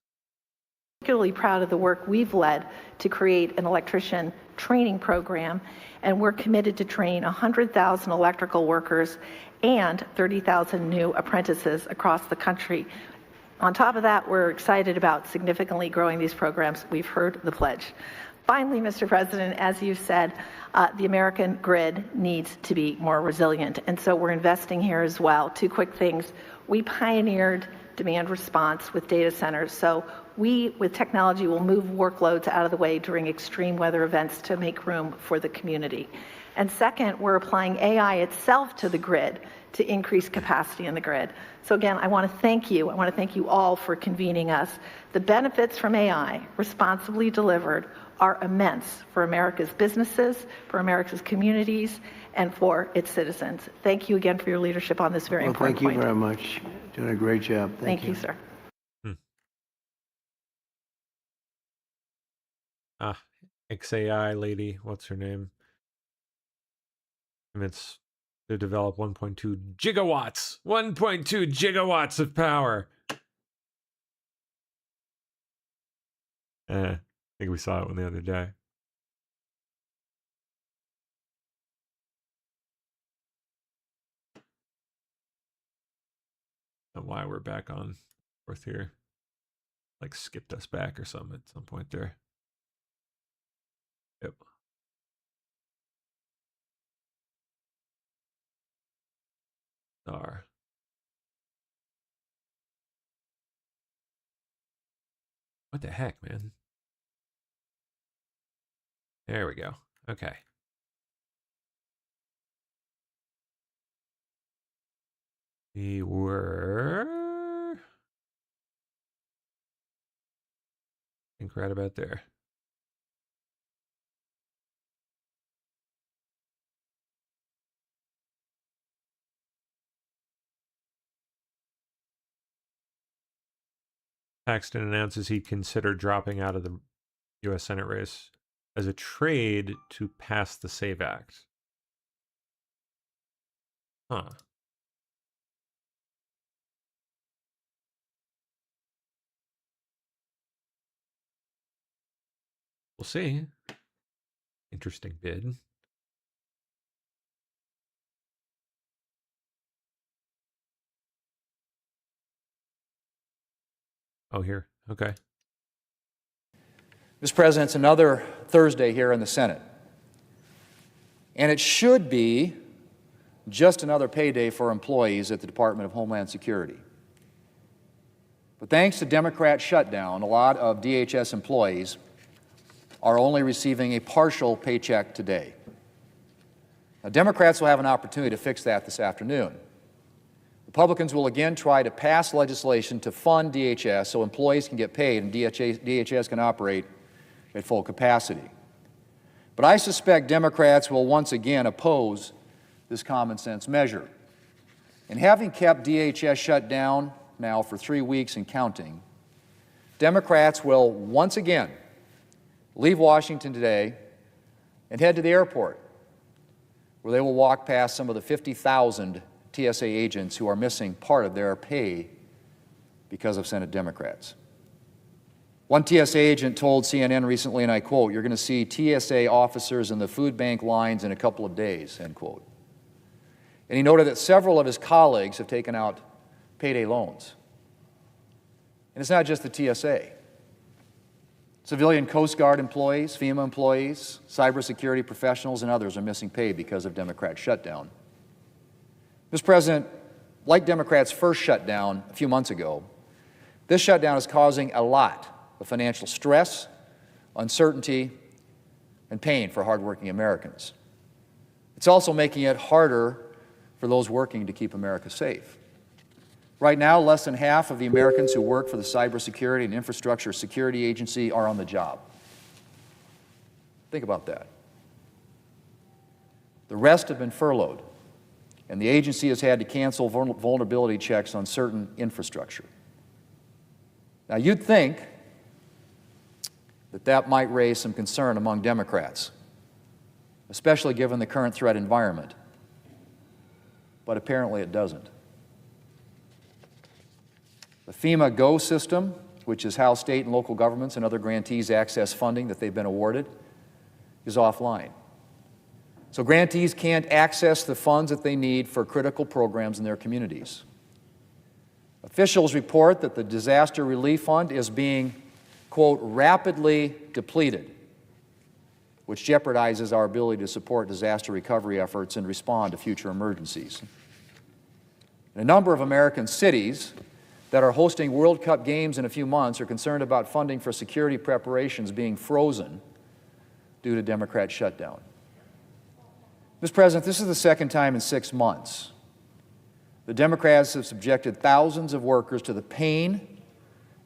particularly proud of the work we've led to create an electrician training program, and we're committed to train 100,000 electrical workers and 30,000 new apprentices across the country. On top of that, we're excited about significantly growing these programs. We've heard the pledge. Finally, Mr. President, as you said, the American grid needs to be more resilient, and so we're investing here as well. 2 quick things. We pioneered demand response with data centers, so we, with technology, will move workloads out of the way during extreme weather events to make room for the community. And second, we're applying AI itself to the grid to increase capacity in the grid. So again, I want to thank you. I want to thank you all for convening us. The benefits from AI, responsibly delivered, are immense for America's businesses, for America's communities, and for its citizens. Thank you again for your leadership on this very important point. Thank you very much. Doing a great job. Thank you, sir. XAI lady, what's her name? And it's to develop 1.2 gigawatts. 1.2 gigawatts of power. I think we saw it one the other day. And why we're back on fourth here. Like skipped us back or something at some point there. Yep. Star. What the heck, man? There we go. Okay. We were, I think, right about there. Paxton announces he'd consider dropping out of the U.S. Senate race as a trade to pass the SAVE Act. Huh. We'll see. Interesting bid. Oh, here. Okay. Mr. President, it's another Thursday here in the Senate. And it should be just another payday for employees at the Department of Homeland Security. But thanks to Democrat shutdown, a lot of DHS employees are only receiving a partial paycheck today. Now, Democrats will have an opportunity to fix that this afternoon. Republicans will again try to pass legislation to fund DHS so employees can get paid and DHS can operate at full capacity. But I suspect Democrats will once again oppose this common sense measure. And having kept DHS shut down now for 3 weeks and counting, Democrats will once again leave Washington today and head to the airport, where they will walk past some of the 50,000 TSA agents who are missing part of their pay because of Senate Democrats. One TSA agent told CNN recently, and I quote, "You're going to see TSA officers in the food bank lines in a couple of days," end quote. And he noted that several of his colleagues have taken out payday loans. And it's not just the TSA. Civilian Coast Guard employees, FEMA employees, cybersecurity professionals, and others are missing pay because of Democrat shutdown. Mr. President, like Democrats' first shutdown a few months ago, This shutdown is causing a lot of financial stress, uncertainty, and pain for hardworking Americans. It's also making it harder for those working to keep America safe. Right now, less than half of the Americans who work for the Cybersecurity and Infrastructure Security Agency are on the job. Think about that. The rest have been furloughed, and the agency has had to cancel vulnerability checks on certain infrastructure. Now, you'd think that that might raise some concern among Democrats, especially given the current threat environment, but apparently it doesn't. The FEMA Go system, which is how state and local governments and other grantees access funding that they've been awarded, is offline. So grantees can't access the funds that they need for critical programs in their communities. Officials report that the Disaster Relief Fund is being, quote, rapidly depleted, which jeopardizes our ability to support disaster recovery efforts and respond to future emergencies. And a number of American cities that are hosting World Cup games in a few months are concerned about funding for security preparations being frozen due to Democrat shutdown. Mr. President, this is the second time in 6 months the Democrats have subjected thousands of workers to the pain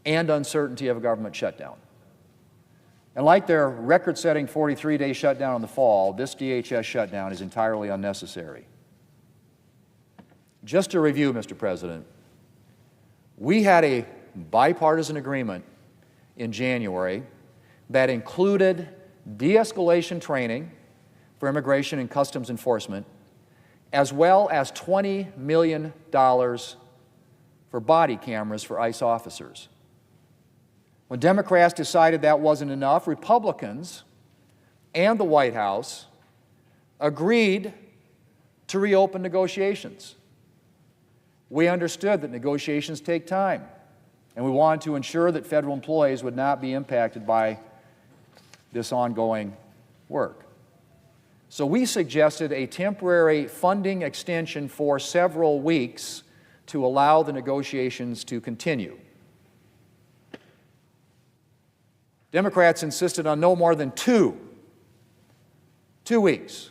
and uncertainty of a government shutdown. And like their record-setting 43-day shutdown in the fall, this DHS shutdown is entirely unnecessary. Just to review, Mr. President, we had a bipartisan agreement in January that included de-escalation training for immigration and customs enforcement, as well as $20 million for body cameras for ICE officers. When Democrats decided that wasn't enough, Republicans and the White House agreed to reopen negotiations. We understood that negotiations take time, and we wanted to ensure that federal employees would not be impacted by this ongoing work. So we suggested a temporary funding extension for several weeks to allow the negotiations to continue. Democrats insisted on no more than two weeks.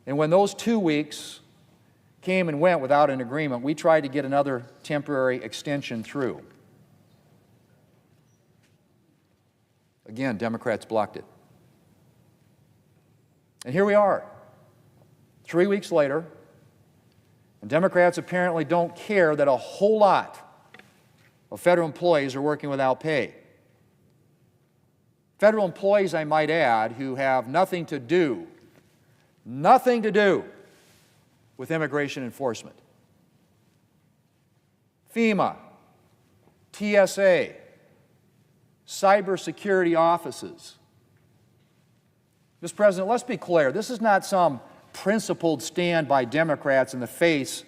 And when those 2 weeks came and went without an agreement, we tried to get another temporary extension through. Again, Democrats blocked it. And here we are, 3 weeks later, and Democrats apparently don't care that a whole lot of federal employees are working without pay. Federal employees, I might add, who have nothing to do with immigration enforcement. FEMA, TSA, cybersecurity offices. Mr. President, let's be clear. This is not some principled stand by Democrats in the face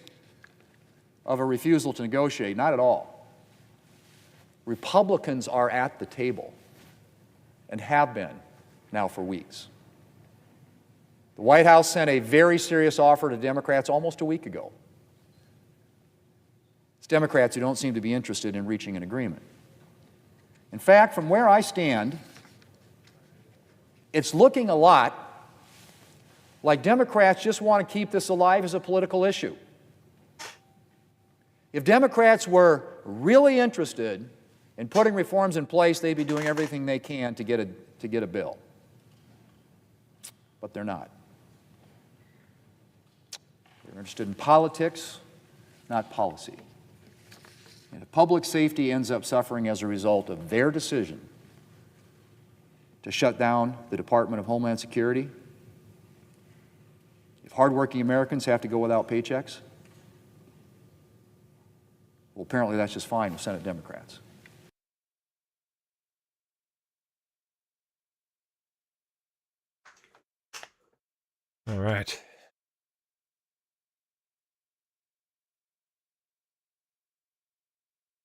of a refusal to negotiate. Not at all. Republicans are at the table and have been now for weeks. The White House sent a very serious offer to Democrats almost a week ago. It's Democrats who don't seem to be interested in reaching an agreement. In fact, from where I stand, it's looking a lot like Democrats just want to keep this alive as a political issue. If Democrats were really interested in putting reforms in place, they'd be doing everything they can to get a bill. But they're not. They're interested in politics, not policy. And if public safety ends up suffering as a result of their decision to shut down the Department of Homeland Security, if hardworking Americans have to go without paychecks, well, apparently that's just fine with Senate Democrats. All right.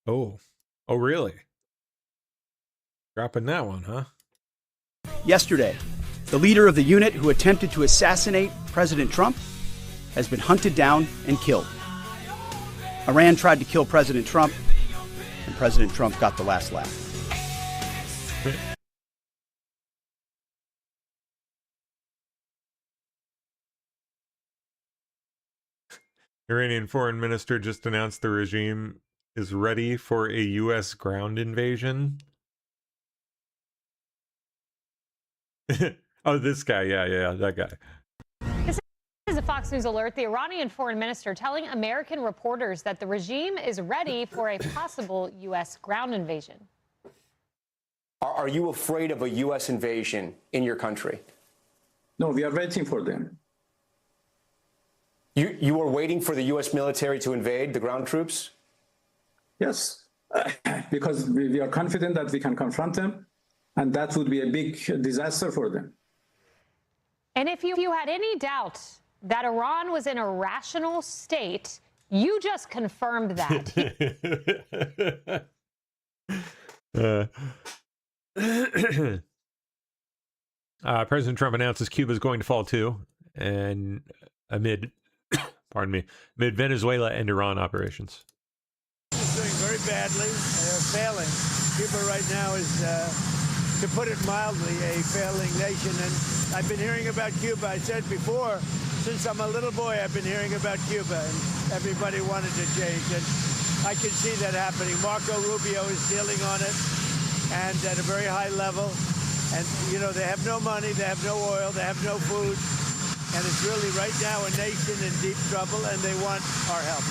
Oh, really? Dropping that one, huh? Yesterday, the leader of the unit who attempted to assassinate President Trump has been hunted down and killed. Iran tried to kill President Trump, and President Trump got the last laugh. Iranian foreign minister just announced the regime is ready for a U.S. ground invasion. Oh, this guy. Yeah, that guy. This is a Fox News alert. The Iranian foreign minister telling American reporters that the regime is ready for a possible U.S. ground invasion. Are you afraid of a U.S. invasion in your country? No, we are waiting for them. You are waiting for the U.S. military to invade the ground troops? Yes, because we are confident that we can confront them, and that would be a big disaster for them. And if you had any doubt that Iran was in a rational state, you just confirmed that. President Trump announces Cuba is going to fall too, and amid Venezuela and Iran operations. It's doing very badly. They're failing. Cuba right now is, to put it mildly, a failing nation. And I've been hearing about Cuba. I said before, since I'm a little boy, I've been hearing about Cuba, and everybody wanted to change. And I can see that happening. Marco Rubio is dealing on it, and at a very high level. And, you know, they have no money, they have no oil, they have no food. And it's really right now a nation in deep trouble, and they want our help.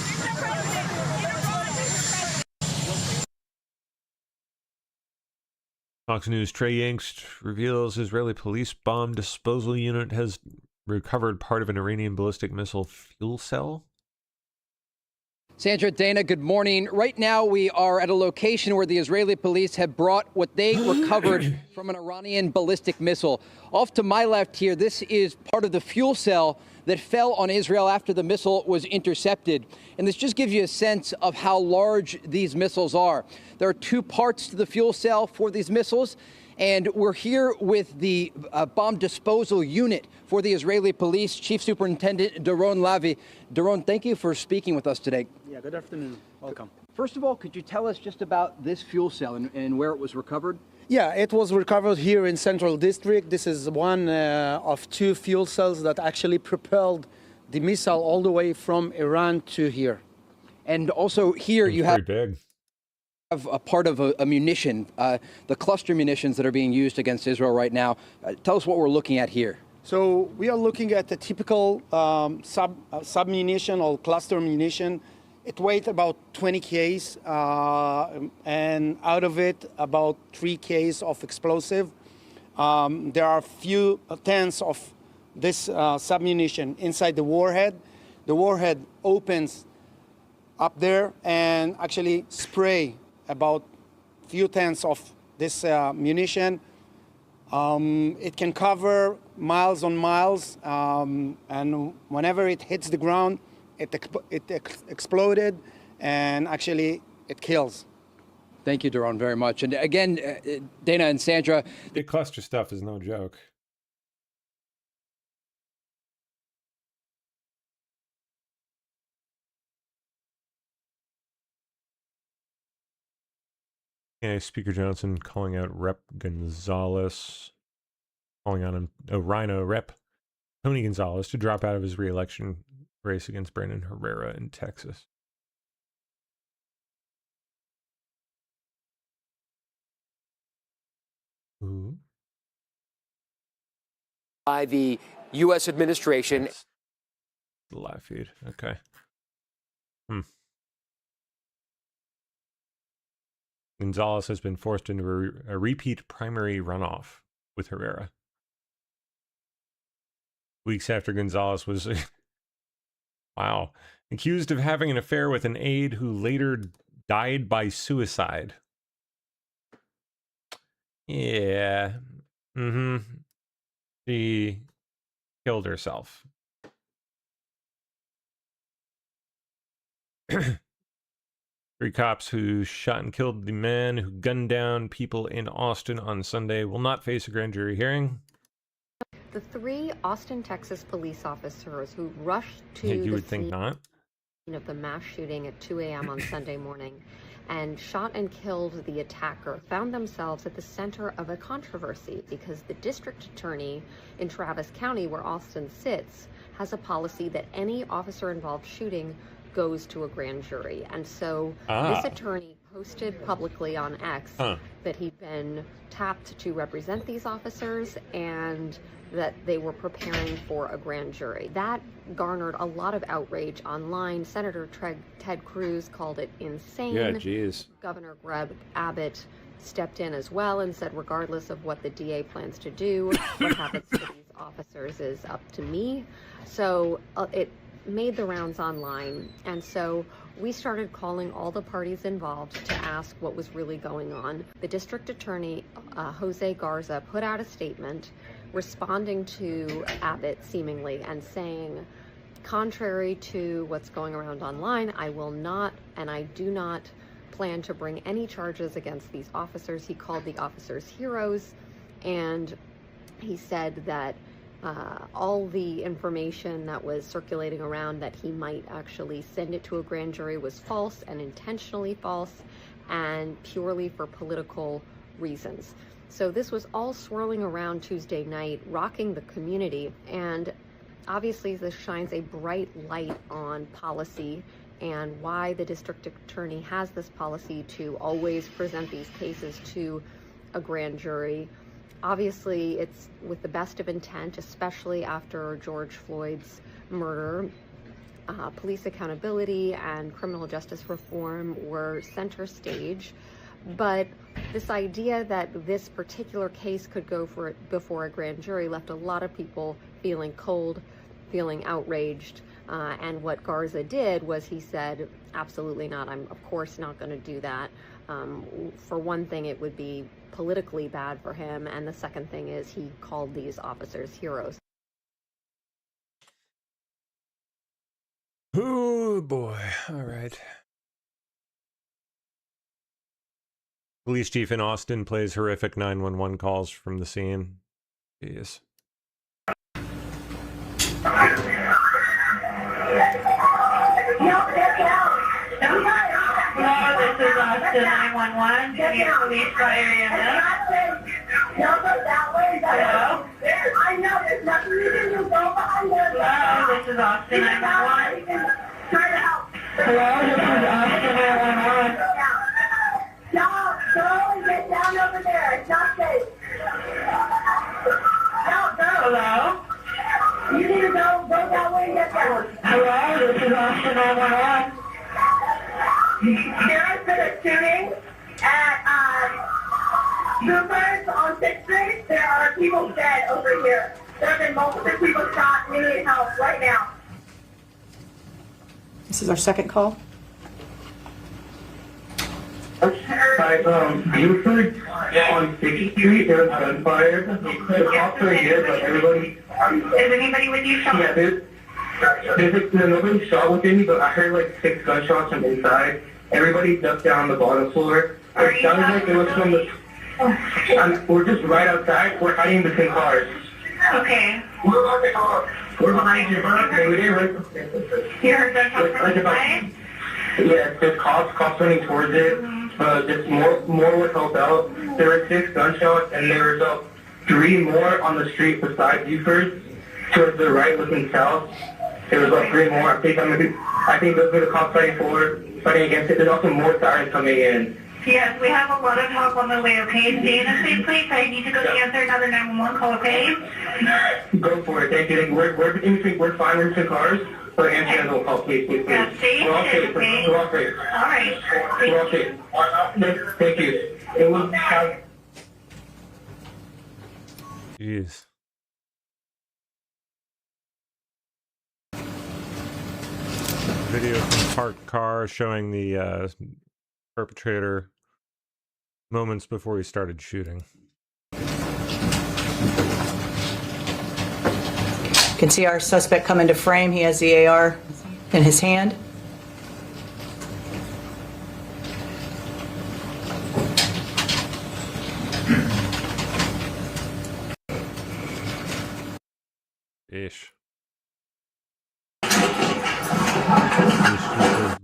Fox News, Trey Yingst reveals Israeli police bomb disposal unit has recovered part of an Iranian ballistic missile fuel cell. Sandra, Dana, good morning. Right now we are at a location where the Israeli police have brought what they recovered from an Iranian ballistic missile. Off to my left here, this is part of the fuel cell that fell on Israel after the missile was intercepted. And this just gives you a sense of how large these missiles are. There are two parts to the fuel cell for these missiles. And we're here with the bomb disposal unit for the Israeli police, Chief Superintendent Doron Lavi. Doron, thank you for speaking with us today. Yeah, good afternoon. Welcome. First of all, could you tell us just about this fuel cell and where it was recovered? Yeah, it was recovered here in Central District. This is one of two fuel cells that actually propelled the missile all the way from Iran to here. And also here you have big. A part of a munition, the cluster munitions that are being used against Israel right now. Tell us what we're looking at here. So we are looking at a typical sub munition or cluster munition. It weighs about 20 Ks, and out of it, about 3 Ks of explosive. There are a few tens of this submunition inside the warhead. The warhead opens up there and actually spray about few tens of this munition. It can cover miles on miles, and whenever it hits the ground, it exploded, and actually it kills. Thank you, Doron, very much. And again, Dana and Sandra. The cluster stuff is no joke. Yeah, Speaker Johnson calling out Rep. Gonzalez, calling on him, Rhino Rep. Tony Gonzalez to drop out of his re-election race against Brandon Herrera in Texas. Ooh. By the U.S. administration. The live feed. Okay. Gonzalez has been forced into a repeat primary runoff with Herrera. Weeks after Gonzalez was, accused of having an affair with an aide who later died by suicide. Yeah. She killed herself. Three cops who shot and killed the man who gunned down people in Austin on Sunday will not face a grand jury hearing. The three Austin, Texas police officers who rushed to You the would think scene not. of the mass shooting at 2 a.m. on Sunday morning and shot and killed the attacker, found themselves at the center of a controversy because the district attorney in Travis County, where Austin sits, has a policy that any officer-involved shooting goes to a grand jury. And so this attorney posted publicly on X that he'd been tapped to represent these officers and that they were preparing for a grand jury. That garnered a lot of outrage online. Senator Ted Cruz called it insane. Yeah, geez. Governor Greg Abbott stepped in as well and said, regardless of what the DA plans to do, what happens to these officers is up to me. So it made the rounds online. And so we started calling all the parties involved to ask what was really going on. The district attorney, Jose Garza, put out a statement responding to Abbott seemingly and saying, contrary to what's going around online, I will not and I do not plan to bring any charges against these officers. He called the officers heroes, and he said that all the information that was circulating around that he might actually send it to a grand jury was false and intentionally false and purely for political reasons. So this was all swirling around Tuesday night, rocking the community, and obviously this shines a bright light on policy and why the district attorney has this policy to always present these cases to a grand jury. Obviously, it's with the best of intent, especially after George Floyd's murder. Police accountability and criminal justice reform were center stage. But this idea that this particular case could go before a grand jury left a lot of people feeling cold, feeling outraged. And what Garza did was he said, absolutely not. I'm, of course, not going to do that. For one thing, it would be politically bad for him. And the second thing is he called these officers heroes. Oh, boy. All right. Police chief in Austin plays horrific 911 calls from the scene. Jeez. Hello, this is Austin 911. Can you police fire EMS? Hello? I know there's nothing you can do. Go behind there. Hello, this is Austin 911. Hello, this is Austin 911. No, go and get down over there. It's not safe. No, go. Hello? You need to go that way and get down. Hello, this is Austin 911. There has been a shooting at Cooper's on 6th Street. There are people dead over here. There have been multiple people shot. We need help right now. This is our second call. Hi, you heard on 6th Street there was gunfire. The cops are here, but everybody... Is anybody with you? Yeah, there's nobody shot with me, but I heard like 6 gunshots from inside. Everybody ducked down the bottom floor. It sounded like it was from the... we're just right outside. We're hiding between cars. Okay. We're behind you. You heard gunshots from inside? Yeah, there's cops running towards it. Just more would help out. There were 6 gunshots, and there were about 3 more on the street beside Buford, towards the right, looking south. There was about 3 more. I think those were the cops fighting against it. There's also more sirens coming in. Yes, we have a lot of help on the way, okay? Stay in a safe place. I need to go answer another 911 call, okay? Go for it, thank you. We're fine with 2 cars, but answer another call, please. Yeah, stay in safe, okay? We're all safe. All right. We're all safe. Thank you. It will have... Jeez. Video from parked car showing the perpetrator moments before he started shooting. You can see our suspect come into frame. He has the AR in his hand. Ish.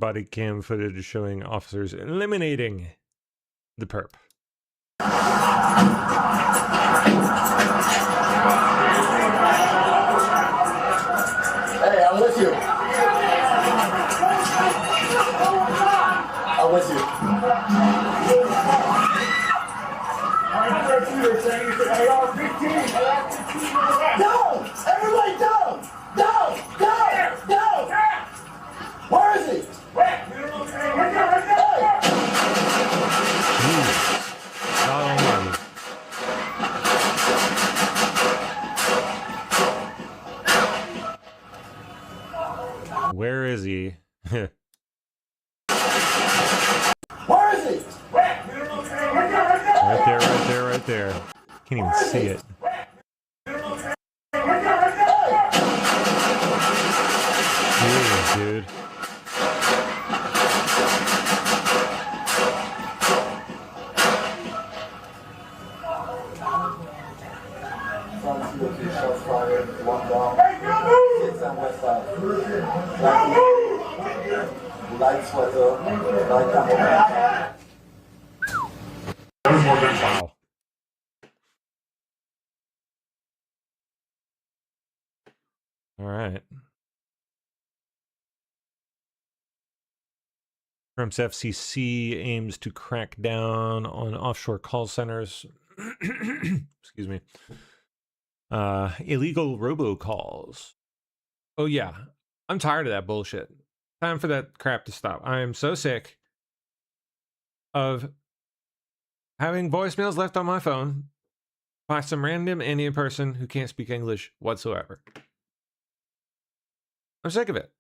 body cam footage showing officers eliminating the perp. Hey, I'm with you. I'm with you. Down! Everybody down! Down! Down! Down! Where is he? Where is he? Where is he? Right there, right there, right there. Can't even see it. Jeez, dude. Light sweater, light Wow. All right. Trump's FCC aims to crack down on offshore call centers. Excuse me. Illegal robocalls. Oh, yeah. I'm tired of that bullshit. Time for that crap to stop. I am so sick of having voicemails left on my phone by some random Indian person who can't speak English whatsoever. I'm sick of it.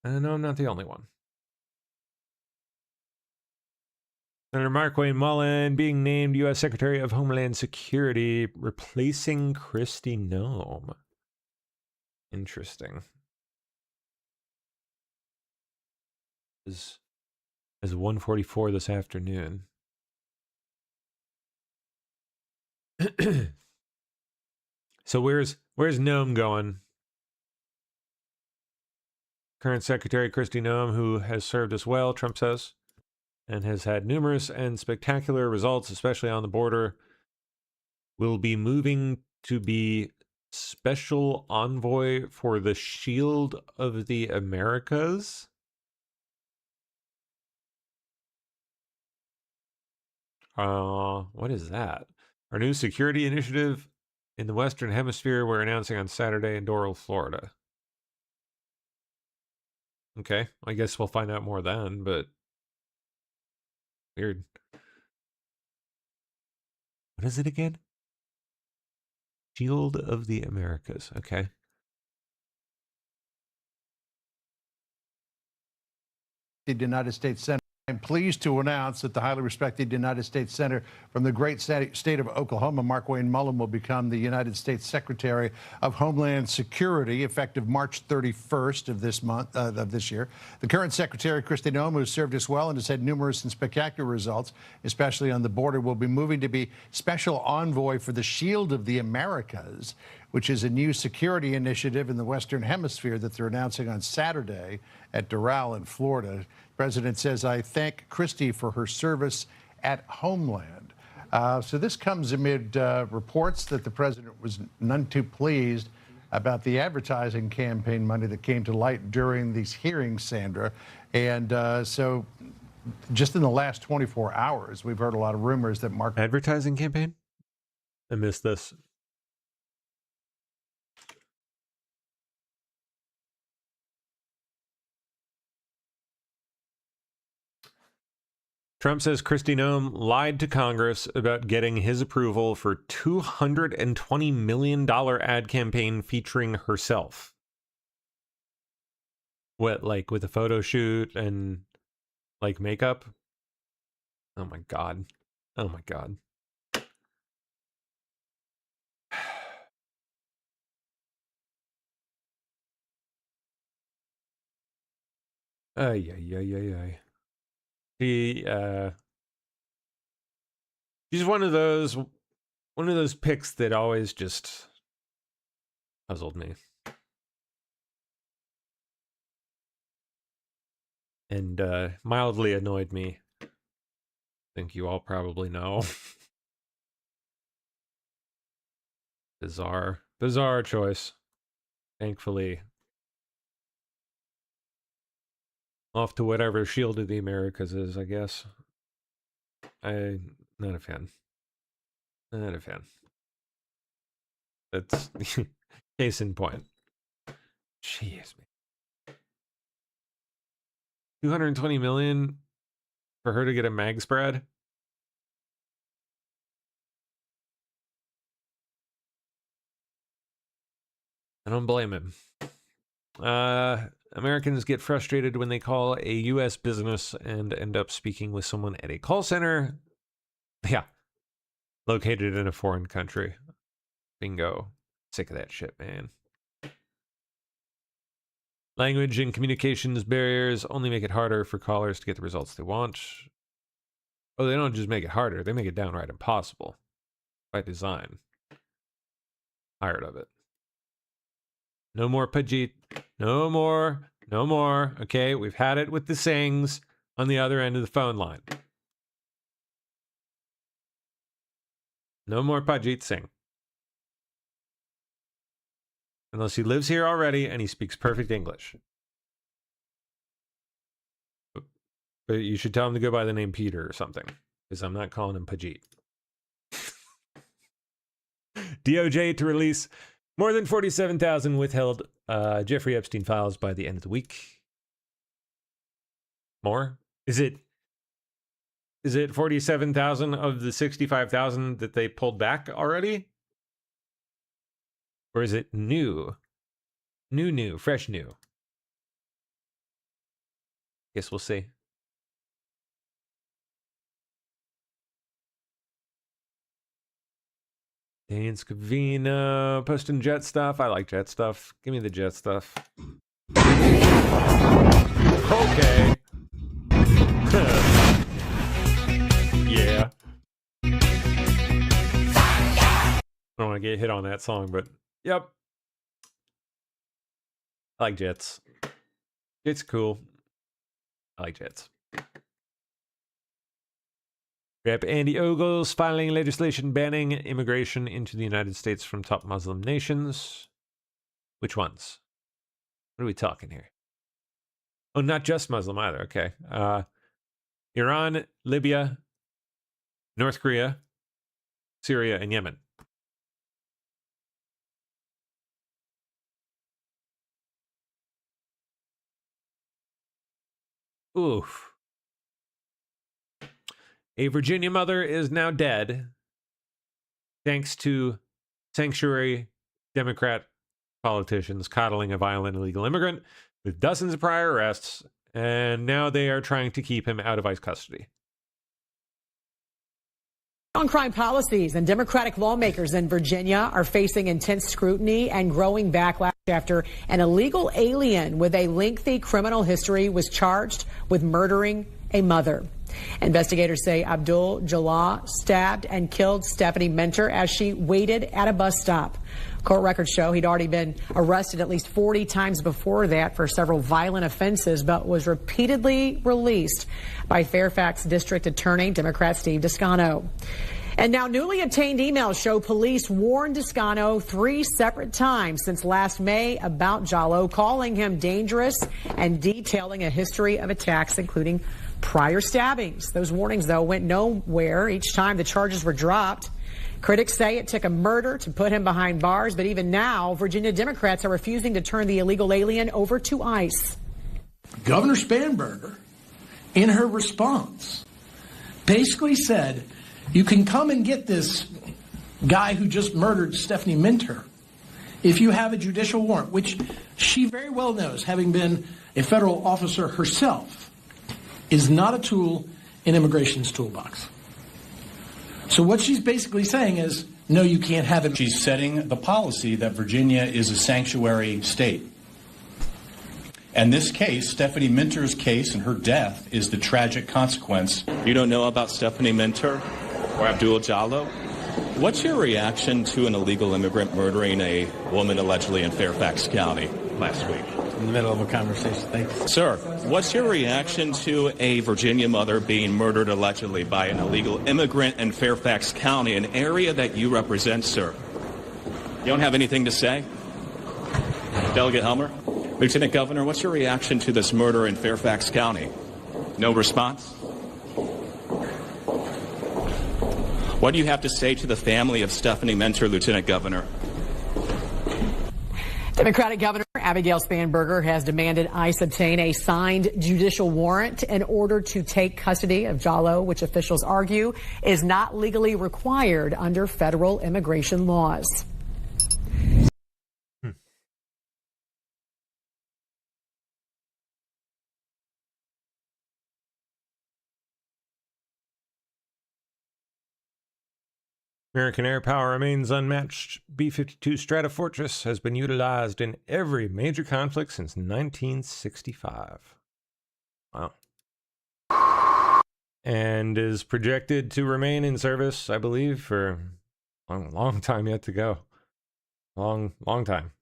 And I know I'm not the only one. Senator Markwayne Mullin being named U.S. Secretary of Homeland Security, replacing Kristi Noem. Interesting. As 1:44 this afternoon. So where's Noem going? Current Secretary Kristi Noem, who has served us well, Trump says, and has had numerous and spectacular results, especially on the border, will be moving to be special envoy for the Shield of the Americas. What is that? Our new security initiative in the Western Hemisphere we're announcing on Saturday in Doral, Florida. Okay, I guess we'll find out more then, but weird. What is it again? Shield of the Americas. Okay. The United States Senate. I'm pleased to announce that the highly respected United States Senator from the great state of Oklahoma, Markwayne Mullin, will become the United States Secretary of Homeland Security effective March 31st of this year. The current Secretary, Kristi Noem, who has served us well and has had numerous and spectacular results, especially on the border, will be moving to be special envoy for the Shield of the Americas, which is a new security initiative in the Western Hemisphere that they're announcing on Saturday at Doral in Florida. The president says, I thank Kristi for her service at Homeland. So this comes amid reports that the president was none too pleased about the advertising campaign money that came to light during these hearings, Sandra. And so just in the last 24 hours, we've heard a lot of rumors that Advertising campaign? I missed this. Trump says Kristi Noem lied to Congress about getting his approval for $220 million ad campaign featuring herself. What, like with a photo shoot and like makeup? Oh my God. Oh my God. Ay, ay, ay, ay, ay. She's one of those picks that always just puzzled me. and mildly annoyed me. I think you all probably know. Bizarre choice. Thankfully, off to whatever Shield of the Americas is, I guess. Not a fan. Not a fan. That's case in point. Jeez, man. 220 million for her to get a mag spread? I don't blame him. Americans get frustrated when they call a U.S. business and end up speaking with someone at a call center. Yeah. Located in a foreign country. Bingo. Sick of that shit, man. Language and communications barriers only make it harder for callers to get the results they want. Oh, they don't just make it harder. They make it downright impossible. By design. Tired of it. No more Pajit. No more. No more. Okay, we've had it with the Singhs on the other end of the phone line. No more Pajit Singh. Unless he lives here already and he speaks perfect English. But you should tell him to go by the name Peter or something. Because I'm not calling him Pajit. DOJ to release more than 47,000 withheld Jeffrey Epstein files by the end of the week. More? Is it 47,000 of the 65,000 that they pulled back already? Or is it new? New, fresh new. Guess we'll see. Dan Scavino posting jet stuff. I like jet stuff. Give me the jet stuff. Okay. Yeah. I don't want to get hit on that song, but yep. I like jets. It's cool. I like jets. Rep. Andy Ogles filing legislation banning immigration into the United States from top Muslim nations. Which ones? What are we talking here? Oh, not just Muslim either. Okay. Iran, Libya, North Korea, Syria, and Yemen. Oof. A Virginia mother is now dead thanks to sanctuary Democrat politicians coddling a violent illegal immigrant with dozens of prior arrests, and now they are trying to keep him out of ICE custody. On crime policies, and Democratic lawmakers in Virginia are facing intense scrutiny and growing backlash after an illegal alien with a lengthy criminal history was charged with murdering a mother. Investigators say Abdul Jalal stabbed and killed Stephanie Minter as she waited at a bus stop. Court records show he'd already been arrested at least 40 times before that for several violent offenses, but was repeatedly released by Fairfax District Attorney Democrat Steve Descano. And now newly obtained emails show police warned Descano 3 separate times since last May about Jallo, calling him dangerous and detailing a history of attacks, including prior stabbings. Those warnings, though, went nowhere each time the charges were dropped. Critics say it took a murder to put him behind bars, but even now, Virginia Democrats are refusing to turn the illegal alien over to ICE. Governor Spanberger, in her response, basically said, you can come and get this guy who just murdered Stephanie Minter if you have a judicial warrant, which she very well knows, having been a federal officer herself, is not a tool in immigration's toolbox. So what she's basically saying is, no, you can't have it. She's setting the policy that Virginia is a sanctuary state. And this case, Stephanie Minter's case and her death, is the tragic consequence. You don't know about Stephanie Minter or Abdul Jallo? What's your reaction to an illegal immigrant murdering a woman allegedly in Fairfax County last week? in the middle of a conversation. Thank you. Sir, what's your reaction to a Virginia mother being murdered allegedly by an illegal immigrant in Fairfax County, an area that you represent, sir? You don't have anything to say? Delegate Helmer? Lieutenant Governor, what's your reaction to this murder in Fairfax County? No response? What do you have to say to the family of Stephanie Minter, Lieutenant Governor? Democratic Governor Abigail Spanberger has demanded ICE obtain a signed judicial warrant in order to take custody of Jallow, which officials argue is not legally required under federal immigration laws. American air power remains unmatched. B-52 Stratofortress has been utilized in every major conflict since 1965. Wow. And is projected to remain in service, I believe, for a long time yet to go. Long time.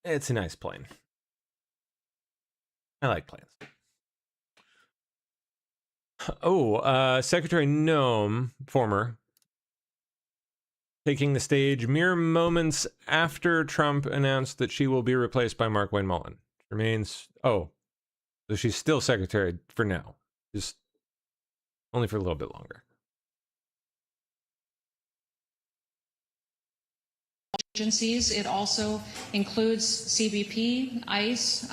It's a nice plane. I like planes. Oh, Secretary Noem, former, taking the stage mere moments after Trump announced that she will be replaced by Markwayne Mullin. Remains, so she's still secretary for now. Just only for a little bit longer. Agencies. It also includes CBP, ICE,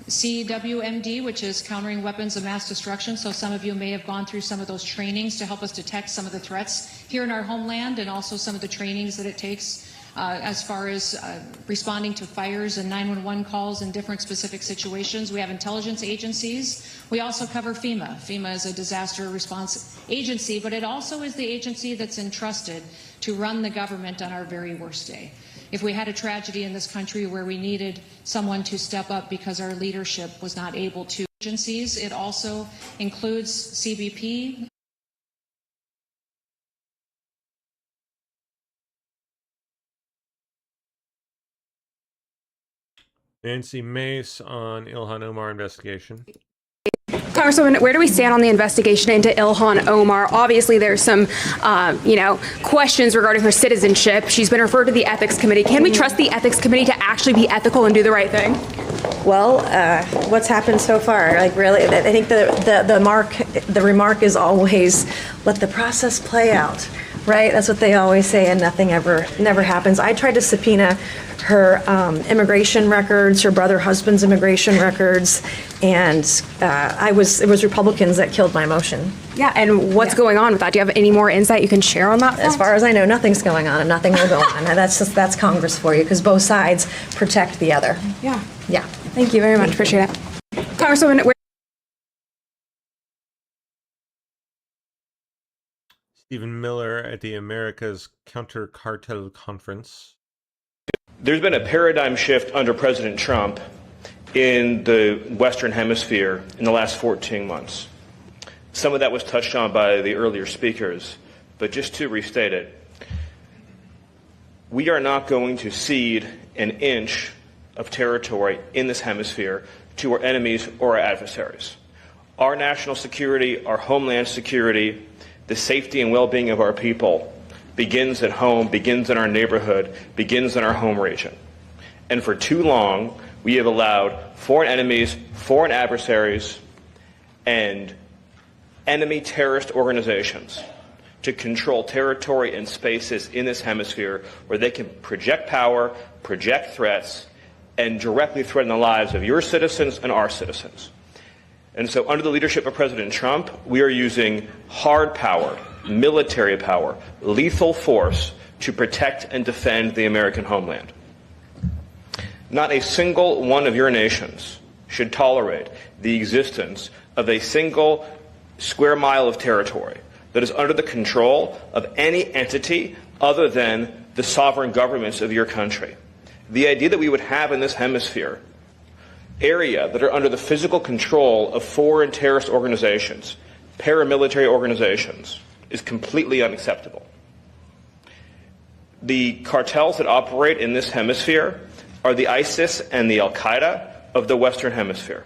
CWMD, which is countering weapons of mass destruction. So some of you may have gone through some of those trainings to help us detect some of the threats here in our homeland, and also some of the trainings that it takes as far as responding to fires and 911 calls in different specific situations. We have intelligence agencies. We also cover FEMA. FEMA is a disaster response agency, but it also is the agency that's entrusted to run the government on our very worst day. If we had a tragedy in this country where we needed someone to step up because our leadership was not able to, agencies, it also includes CBP. Nancy Mace on Ilhan Omar investigation. Congresswoman, where do we stand on the investigation into Ilhan Omar? Obviously, there's some, questions regarding her citizenship. She's been referred to the Ethics Committee. Can we trust the Ethics Committee to actually be ethical and do the right thing? Well, what's happened so far? Like, really, I think the remark is always let the process play out, right? That's what they always say, and nothing never happens. I tried to subpoena her immigration records, her brother husband's immigration records, and it was Republicans that killed my motion. Yeah, and what's going on with that? Do you have any more insight you can share on that front? As far as I know, nothing's going on, and nothing will go on. And that's Congress for you, because both sides protect the other. Yeah. Yeah. Thank you very much. Appreciate it. Congresswoman, Stephen Miller at the America's Counter Cartel Conference. There's been a paradigm shift under President Trump in the Western Hemisphere in the last 14 months. Some of that was touched on by the earlier speakers, but just to restate it, we are not going to cede an inch of territory in this hemisphere to our enemies or our adversaries. Our national security, our homeland security, the safety and well-being of our people begins at home, begins in our neighborhood, begins in our home region. And for too long, we have allowed foreign enemies, foreign adversaries, and enemy terrorist organizations to control territory and spaces in this hemisphere where they can project power, project threats, and directly threaten the lives of your citizens and our citizens. And so under the leadership of President Trump, we are using hard power, military power, lethal force to protect and defend the American homeland. Not a single one of your nations should tolerate the existence of a single square mile of territory that is under the control of any entity other than the sovereign governments of your country. The idea that we would have in this hemisphere area that are under the physical control of foreign terrorist organizations, paramilitary organizations, is completely unacceptable. The cartels that operate in this hemisphere are the ISIS and the Al-Qaeda of the Western Hemisphere,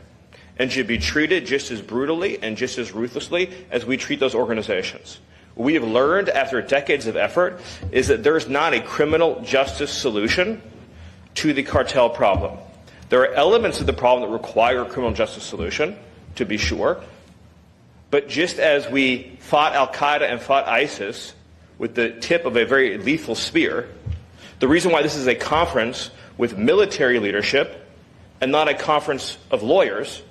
and should be treated just as brutally and just as ruthlessly as we treat those organizations. What we have learned after decades of effort is that there is not a criminal justice solution to the cartel problem. There are elements of the problem that require a criminal justice solution, to be sure, but just as we fought Al-Qaeda and fought ISIS with the tip of a very lethal spear, the reason why this is a conference with military leadership and not a conference of lawyers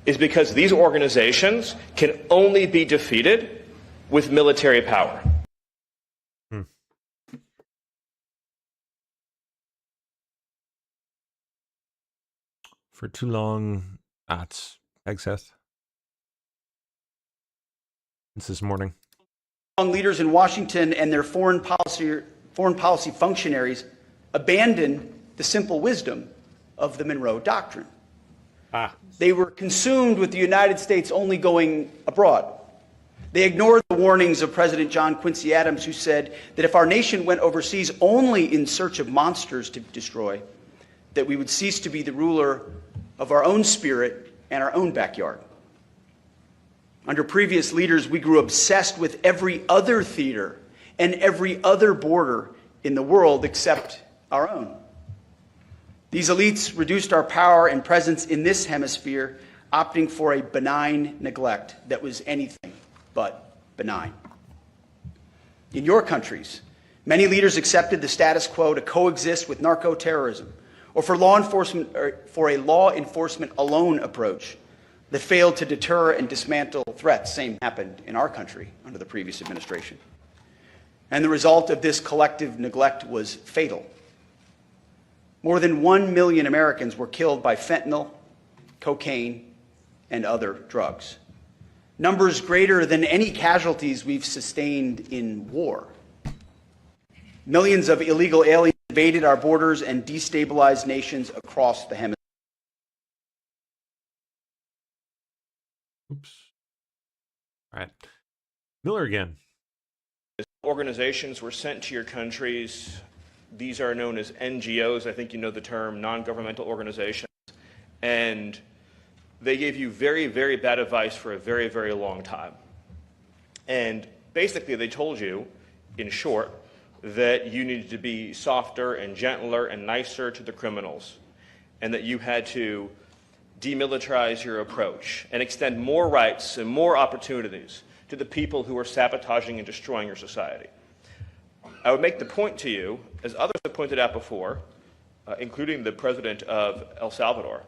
is because these organizations can only be defeated with military power. For too long at Hegseth. This morning. Leaders in Washington and their foreign policy functionaries abandoned the simple wisdom of the Monroe Doctrine. They were consumed with the United States only going abroad. They ignored the warnings of President John Quincy Adams, who said that if our nation went overseas only in search of monsters to destroy, that we would cease to be the ruler of our own spirit and our own backyard. Under previous leaders, we grew obsessed with every other theater and every other border in the world except our own. These elites reduced our power and presence in this hemisphere, opting for a benign neglect that was anything but benign. In your countries, many leaders accepted the status quo to coexist with narco-terrorism, or for a law enforcement alone approach that failed to deter and dismantle threats. Same happened in our country under the previous administration. And the result of this collective neglect was fatal. More than 1 million Americans were killed by fentanyl, cocaine, and other drugs. Numbers greater than any casualties we've sustained in war. Millions of illegal aliens invaded our borders and destabilized nations across the hemisphere. Oops. All right. Miller again. Organizations were sent to your countries. These are known as NGOs. I think you know the term, non-governmental organizations. And they gave you very, very bad advice for a very, very long time. And basically they told you, in short, that you needed to be softer and gentler and nicer to the criminals, and that you had to demilitarize your approach and extend more rights and more opportunities to the people who are sabotaging and destroying your society. I would make the point to you, as others have pointed out before, including the president of El Salvador,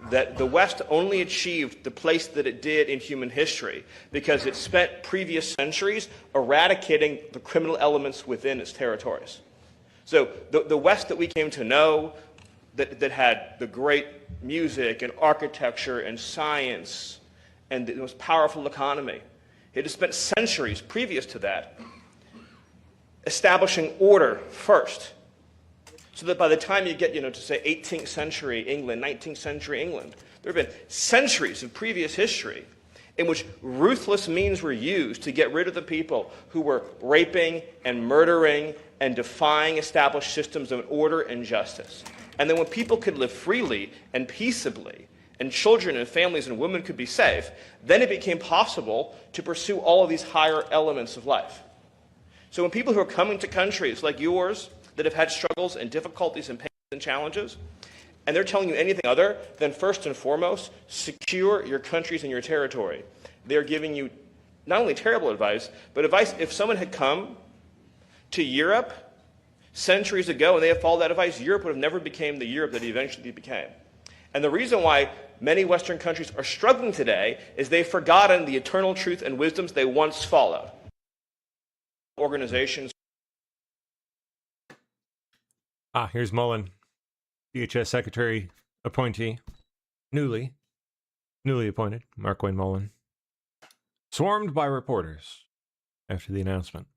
that the West only achieved the place that it did in human history because it spent previous centuries eradicating the criminal elements within its territories. So the West that we came to know, that had the great music and architecture and science and the most powerful economy, it has spent centuries previous to that establishing order first, so that by the time you get, to say 18th century England, 19th century England, there have been centuries of previous history in which ruthless means were used to get rid of the people who were raping and murdering and defying established systems of order and justice. And then when people could live freely and peaceably, and children and families and women could be safe, then it became possible to pursue all of these higher elements of life. So when people who are coming to countries like yours that have had struggles and difficulties and pains and challenges, and they're telling you anything other than, first and foremost, secure your countries and your territory, they're giving you not only terrible advice, but advice if someone had come to Europe centuries ago and they had followed that advice, Europe would have never become the Europe that it eventually became. And the reason why many Western countries are struggling today is they've forgotten the eternal truth and wisdoms they once followed. Organizations. Here's Mullen. DHS Secretary appointee, newly appointed, Markwayne Mullin, swarmed by reporters after the announcement.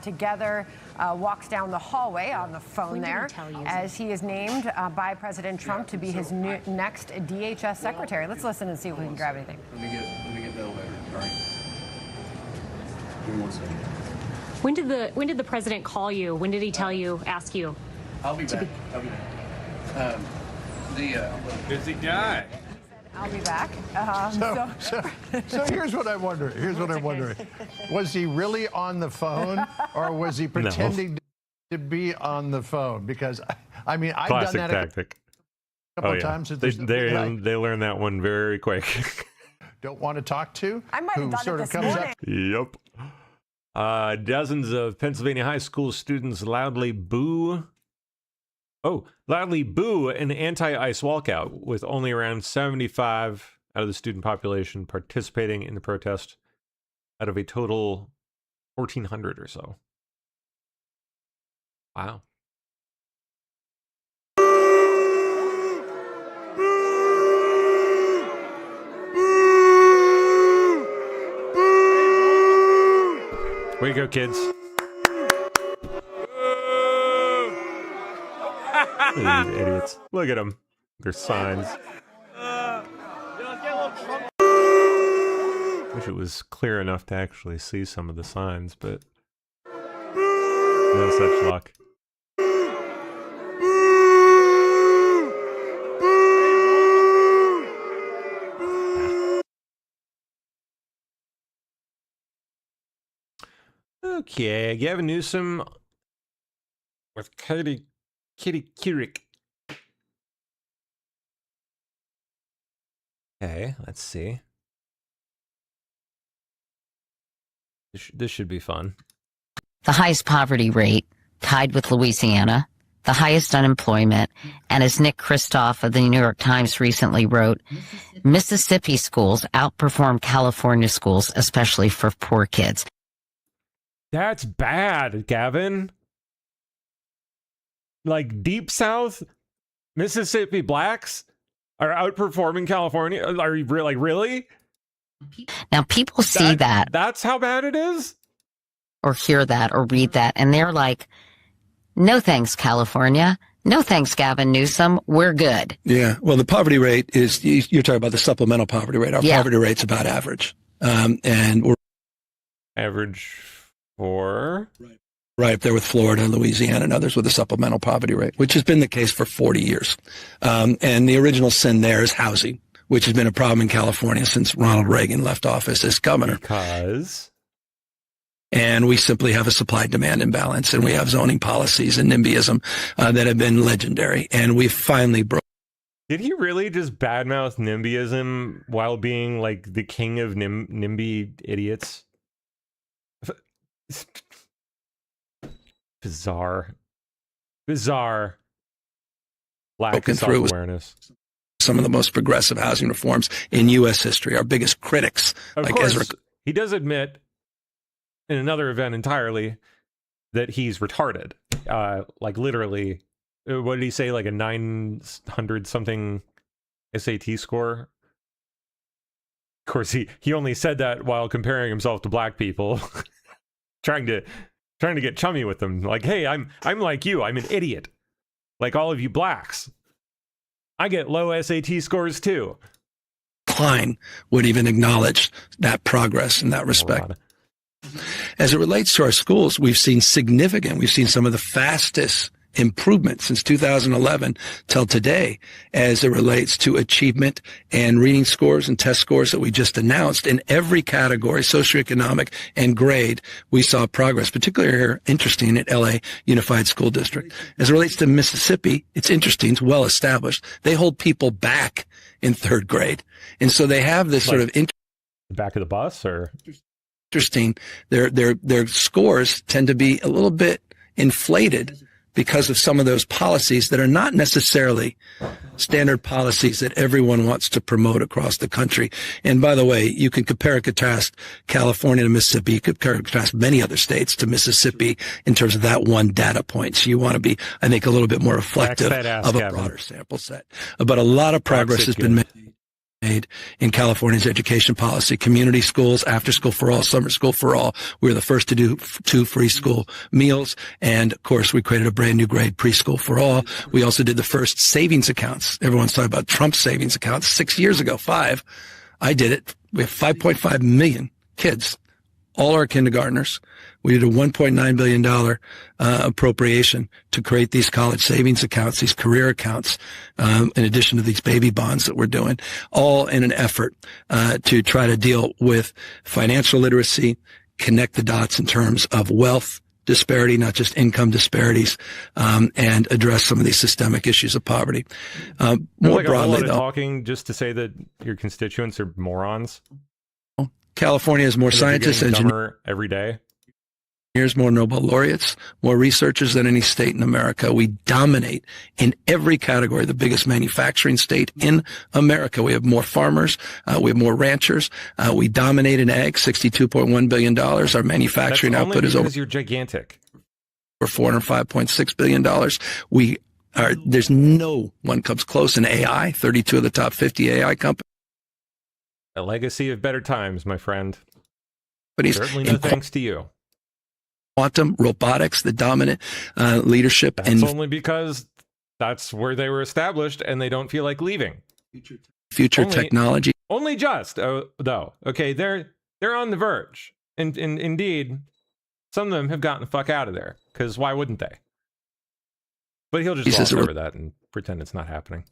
Together walks down the hallway on the phone there as he is named by President Trump to be his next DHS secretary. Let's listen and see if we can grab anything. Let me get the elevator. All right. Give me 1 second. When did the president call you? When did he tell you, ask you? I'll be back. I'll be back. Busy guy. I'll be back. So here's what I'm wondering. Was he really on the phone, or was he pretending to be on the phone? Because, I mean, I've Classic done that tactic. a couple of times. They learn that one very quick. Don't want to talk to? I might have done it this morning. Yep. Dozens of Pennsylvania high school students loudly boo an anti-ICE walkout, with only around 75 out of the student population participating in the protest out of a total 1,400 or so. Wow. Way to go, kids. These idiots. Look at them. Their signs. Wish it was clear enough to actually see some of the signs, but no such luck. Okay, Gavin Newsom with Kitty Keurig. Okay, let's see. This should be fun. The highest poverty rate, tied with Louisiana, the highest unemployment, and as Nick Kristof of the New York Times recently wrote, Mississippi schools outperform California schools, especially for poor kids. That's bad, Gavin. Like Deep South, Mississippi blacks are outperforming California. Are you like really? Now people see that. That's how bad it is? Or hear that or read that, and they're like, no thanks, California. No thanks, Gavin Newsom. We're good. Yeah. Well, the poverty rate is, you're talking about the supplemental poverty rate. Our poverty rate's about average. And we're average for? Right up there with Florida, Louisiana, and others with a supplemental poverty rate, which has been the case for 40 years. And the original sin there is housing, which has been a problem in California since Ronald Reagan left office as governor. And we simply have a supply-demand imbalance, and we have zoning policies and NIMBYism that have been legendary. And we finally broke. Did he really just badmouth NIMBYism while being like the king of NIMBY idiots? Bizarre. Lack of self-awareness. Some of the most progressive housing reforms in U.S. history. Our biggest critics, of course, he does admit in another event entirely that he's retarded. Like literally, what did he say? Like a 900 something SAT score. Of course, he only said that while comparing himself to black people, trying to get chummy with them. Like, hey, I'm like you. I'm an idiot, like all of you blacks. I get low SAT scores too. Klein would even acknowledge that progress in that respect. As it relates to our schools, we've seen some of the fastest improvement since 2011 till today as it relates to achievement and reading scores and test scores that we just announced. In every category, socioeconomic and grade, we saw progress, particularly here, interesting, at LA Unified School District. As it relates to Mississippi, it's interesting, it's well established. They hold people back in third grade. And so they have this sort of the back of the bus, or interesting. Their scores tend to be a little bit inflated because of some of those policies that are not necessarily standard policies that everyone wants to promote across the country. And by the way, you can compare and contrast California to Mississippi. You could compare and contrast many other states to Mississippi in terms of that one data point. So you want to be, I think, a little bit more reflective of a broader sample set. But a lot of progress has been made in California's education policy. Community schools, after school for all, summer school for all. We were the first to do 2 free school meals. And of course, we created a brand new grade, preschool for all. We also did the first savings accounts. Everyone's talking about Trump's savings accounts 6 years ago, 5. I did it. We have 5.5 million kids, all our kindergartners. We did a $1.9 billion appropriation to create these college savings accounts, these career accounts, in addition to these baby bonds that we're doing, all in an effort to try to deal with financial literacy, connect the dots in terms of wealth disparity, not just income disparities, and address some of these systemic issues of poverty. More like broadly, though, talking just to say that your constituents are morons. California has more scientists, engineers every day. Here's more Nobel laureates, more researchers than any state in America. We dominate in every category, the biggest manufacturing state in America. We have more farmers. We have more ranchers. We dominate in ag, $62.1 billion. Our manufacturing output is over. Because you're gigantic. For $405.6 billion. We are, there's no one comes close in AI, 32 of the top 50 AI companies. A legacy of better times, my friend. Certainly no thanks to you. Quantum, robotics, the dominant leadership. That's only because that's where they were established and they don't feel like leaving. Future technology. Only just, though. Okay, they're on the verge. And indeed, some of them have gotten the fuck out of there. Because why wouldn't they? But he'll just gloss over that and pretend it's not happening.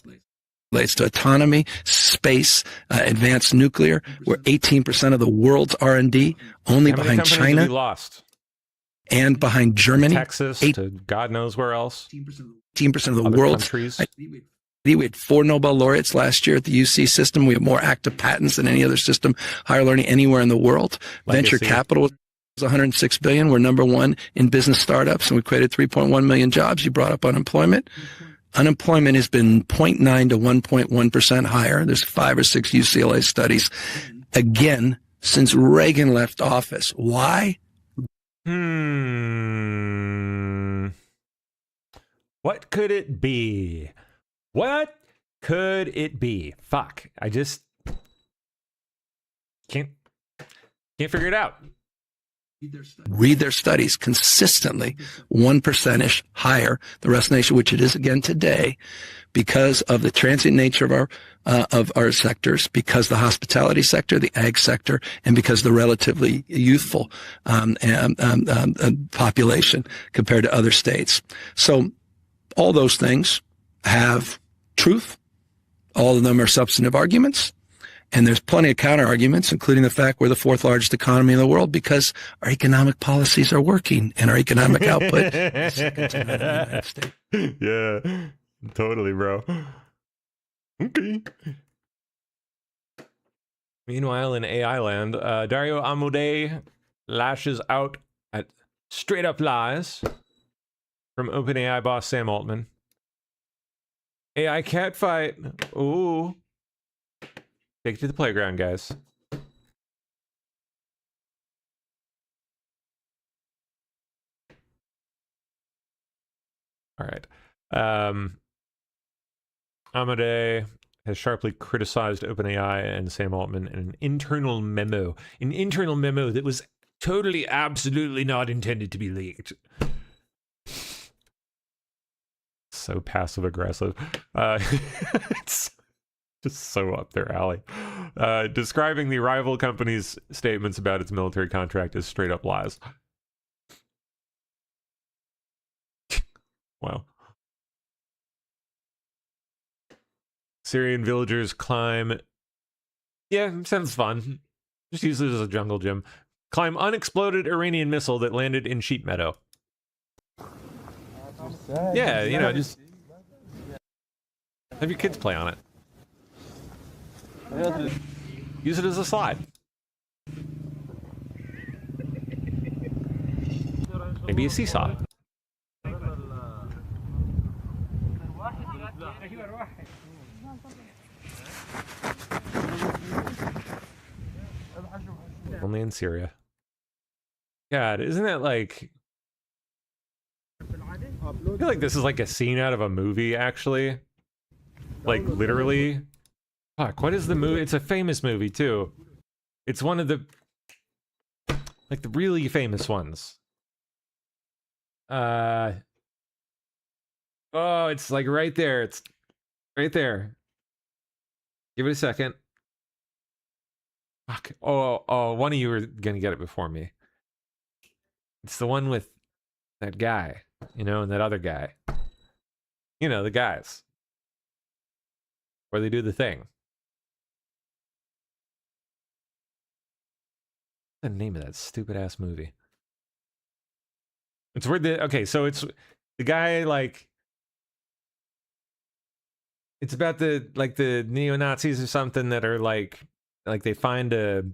Relates to autonomy, space, advanced nuclear. We're 18% of the world's R&D, only behind China. We lost? And behind Germany, Texas, to God knows where else. 18% of the world's countries. We had 4 Nobel laureates last year at the UC system. We have more active patents than any other system, higher learning anywhere in the world. Venture capital was $106 billion. We're number 1 in business startups, and we created 3.1 million jobs. You brought up unemployment. Unemployment has been 0.9 to 1.1% higher. There's 5 or 6 UCLA studies. Again, since Reagan left office. Why? What could it be? What could it be? Fuck. I just can't figure it out. Read their studies consistently, 1% higher the rest of the nation, which it is again today, because of the transient nature of our sectors, because the hospitality sector, the ag sector, and because the relatively youthful population compared to other states. So all those things have truth. All of them are substantive arguments. And there's plenty of counter arguments, including the fact we're the 4th largest economy in the world because our economic policies are working and our economic output is second to none in the United States. Yeah, totally, bro. Okay. Meanwhile, in AI land, Dario Amodei lashes out at straight up lies from OpenAI boss Sam Altman. AI catfight. Ooh. Take it to the playground, guys. All right. Amodei has sharply criticized OpenAI and Sam Altman in an internal memo. An internal memo that was totally, absolutely not intended to be leaked. So passive-aggressive. It's just so up their alley. Describing the rival company's statements about its military contract as straight up lies. Wow. Syrian villagers climb. Yeah, sounds fun. Just use it as a jungle gym. Climb unexploded Iranian missile that landed in sheep meadow. Yeah, you know, just have your kids play on it. Use it as a slide. Maybe a seesaw. Only in Syria. God, isn't that like... I feel like this is like a scene out of a movie, actually. Like, literally. Fuck, what is the movie? It's a famous movie, too. It's one of the... like, the really famous ones. Oh, it's like right there. It's right there. Give it a second. Fuck. Oh, one of you are gonna get it before me. It's the one with that guy, you know, and that other guy. You know, the guys. Where they do the thing. What's the name of that stupid ass movie? It's where the... okay, so it's the guy, like... it's about the, like, the neo-Nazis or something that are, like they find a...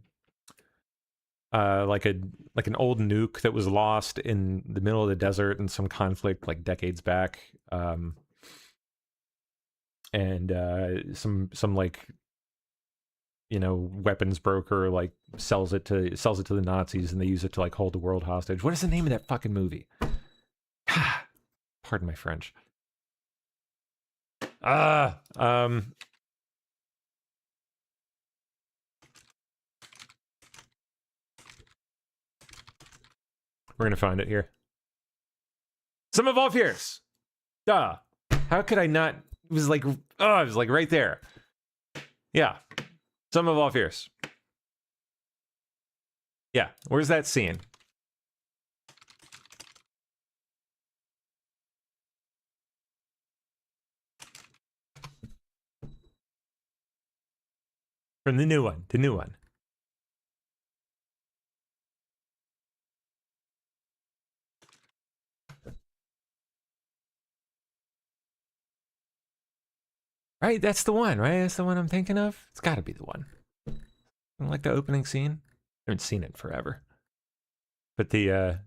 like an old nuke that was lost in the middle of the desert in some conflict, like, decades back. And some like, you know, weapons broker, like, sells it to the Nazis, and they use it to, like, hold the world hostage. What is the name of that fucking movie? Pardon my French. We're gonna find it here. Some of all fears. Duh. How could I not? It was like, oh, it was like right there. Yeah. Some of all fears. Yeah. Where's that scene? From the new one. The new one. Right, that's the one, right? That's the one I'm thinking of. It's got to be the one. I like the opening scene. I haven't seen it forever. But the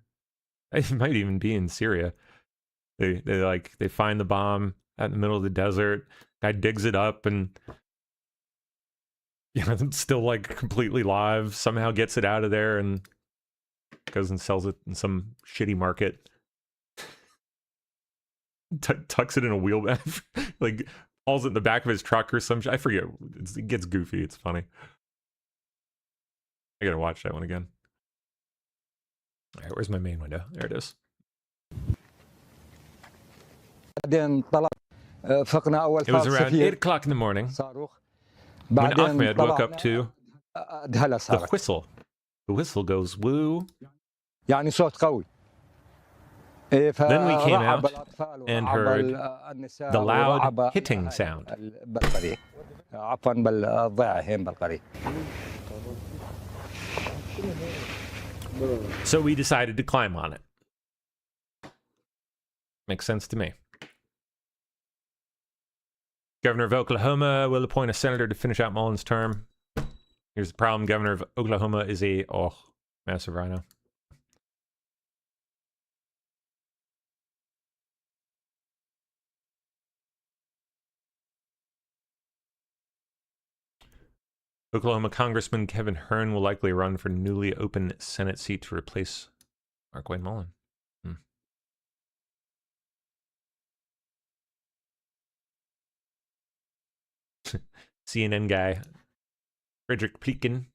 it might even be in Syria. They find the bomb out in the middle of the desert. Guy digs it up and, you know, it's still, like, completely live. Somehow gets it out of there and goes and sells it in some shitty market. Tucks it in a wheelbarrow. Like, hauls it in the back of his truck or some shit. I forget. It gets goofy. It's funny. I gotta watch that one again. All right, where's my main window? There it is. It was around 8 o'clock in the morning when Ahmed woke up to the whistle. The whistle goes woo. Then we came out and heard the loud hitting sound. So we decided to climb on it. Makes sense to me. Governor of Oklahoma will appoint a senator to finish out Mullen's term. Here's the problem. Governor of Oklahoma is a... oh, massive rhino. Oklahoma Congressman Kevin Hearn will likely run for newly open Senate seat to replace Mark Wayne Mullen. CNN guy Frederick Plekin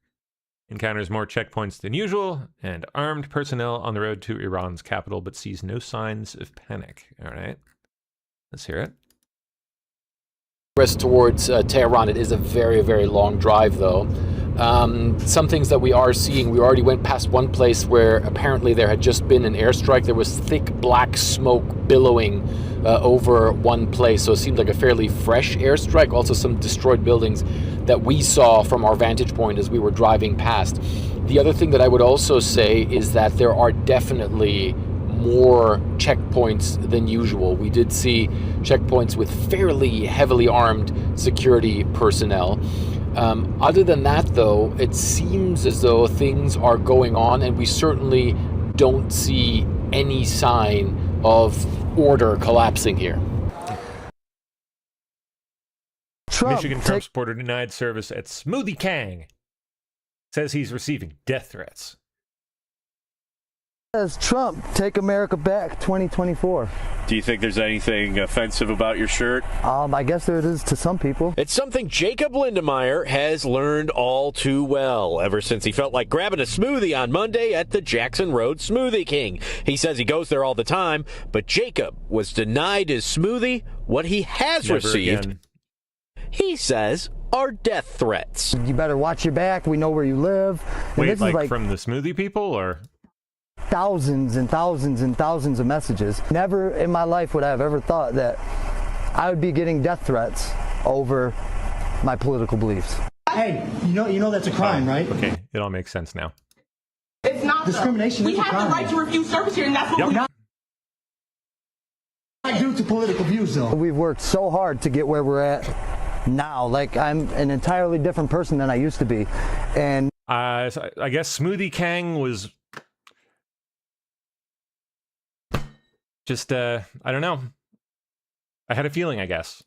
encounters more checkpoints than usual and armed personnel on the road to Iran's capital, but sees no signs of panic. All right, let's hear it. Towards Tehran. It is a very, very long drive, though. Some things that we are seeing, we already went past one place where apparently there had just been an airstrike. There was thick black smoke billowing over one place, so it seemed like a fairly fresh airstrike. Also some destroyed buildings that we saw from our vantage point as we were driving past. The other thing that I would also say is that there are definitely more checkpoints than usual. We did see checkpoints with fairly heavily armed security personnel. Other than that, though, it seems as though things are going on, and we certainly don't see any sign of order collapsing here. Trump Michigan Trump supporter denied service at Smoothie King. Says he's receiving death threats. Says Trump, take America back 2024. Do you think there's anything offensive about your shirt? I guess there it is to some people. It's something Jacob Lindemeyer has learned all too well ever since he felt like grabbing a smoothie on Monday at the Jackson Road Smoothie King. He says he goes there all the time, but Jacob was denied his smoothie. What he has Never received, again. he says, are death threats. You better watch your back. We know where you live. And Wait, this like, is like from the smoothie people, or? Thousands and thousands and thousands of messages. Never in my life would I have ever thought that I would be getting death threats over my political beliefs. Hey, you know that's a crime, right? Okay, it all makes sense now. It's not discrimination. We have the right to refuse service here, and that's what we Not due to political views, though. We've worked so hard to get where we're at now. Like, I'm an entirely different person than I used to be. And So I guess Smoothie King was just, I don't know. I had a feeling, I guess.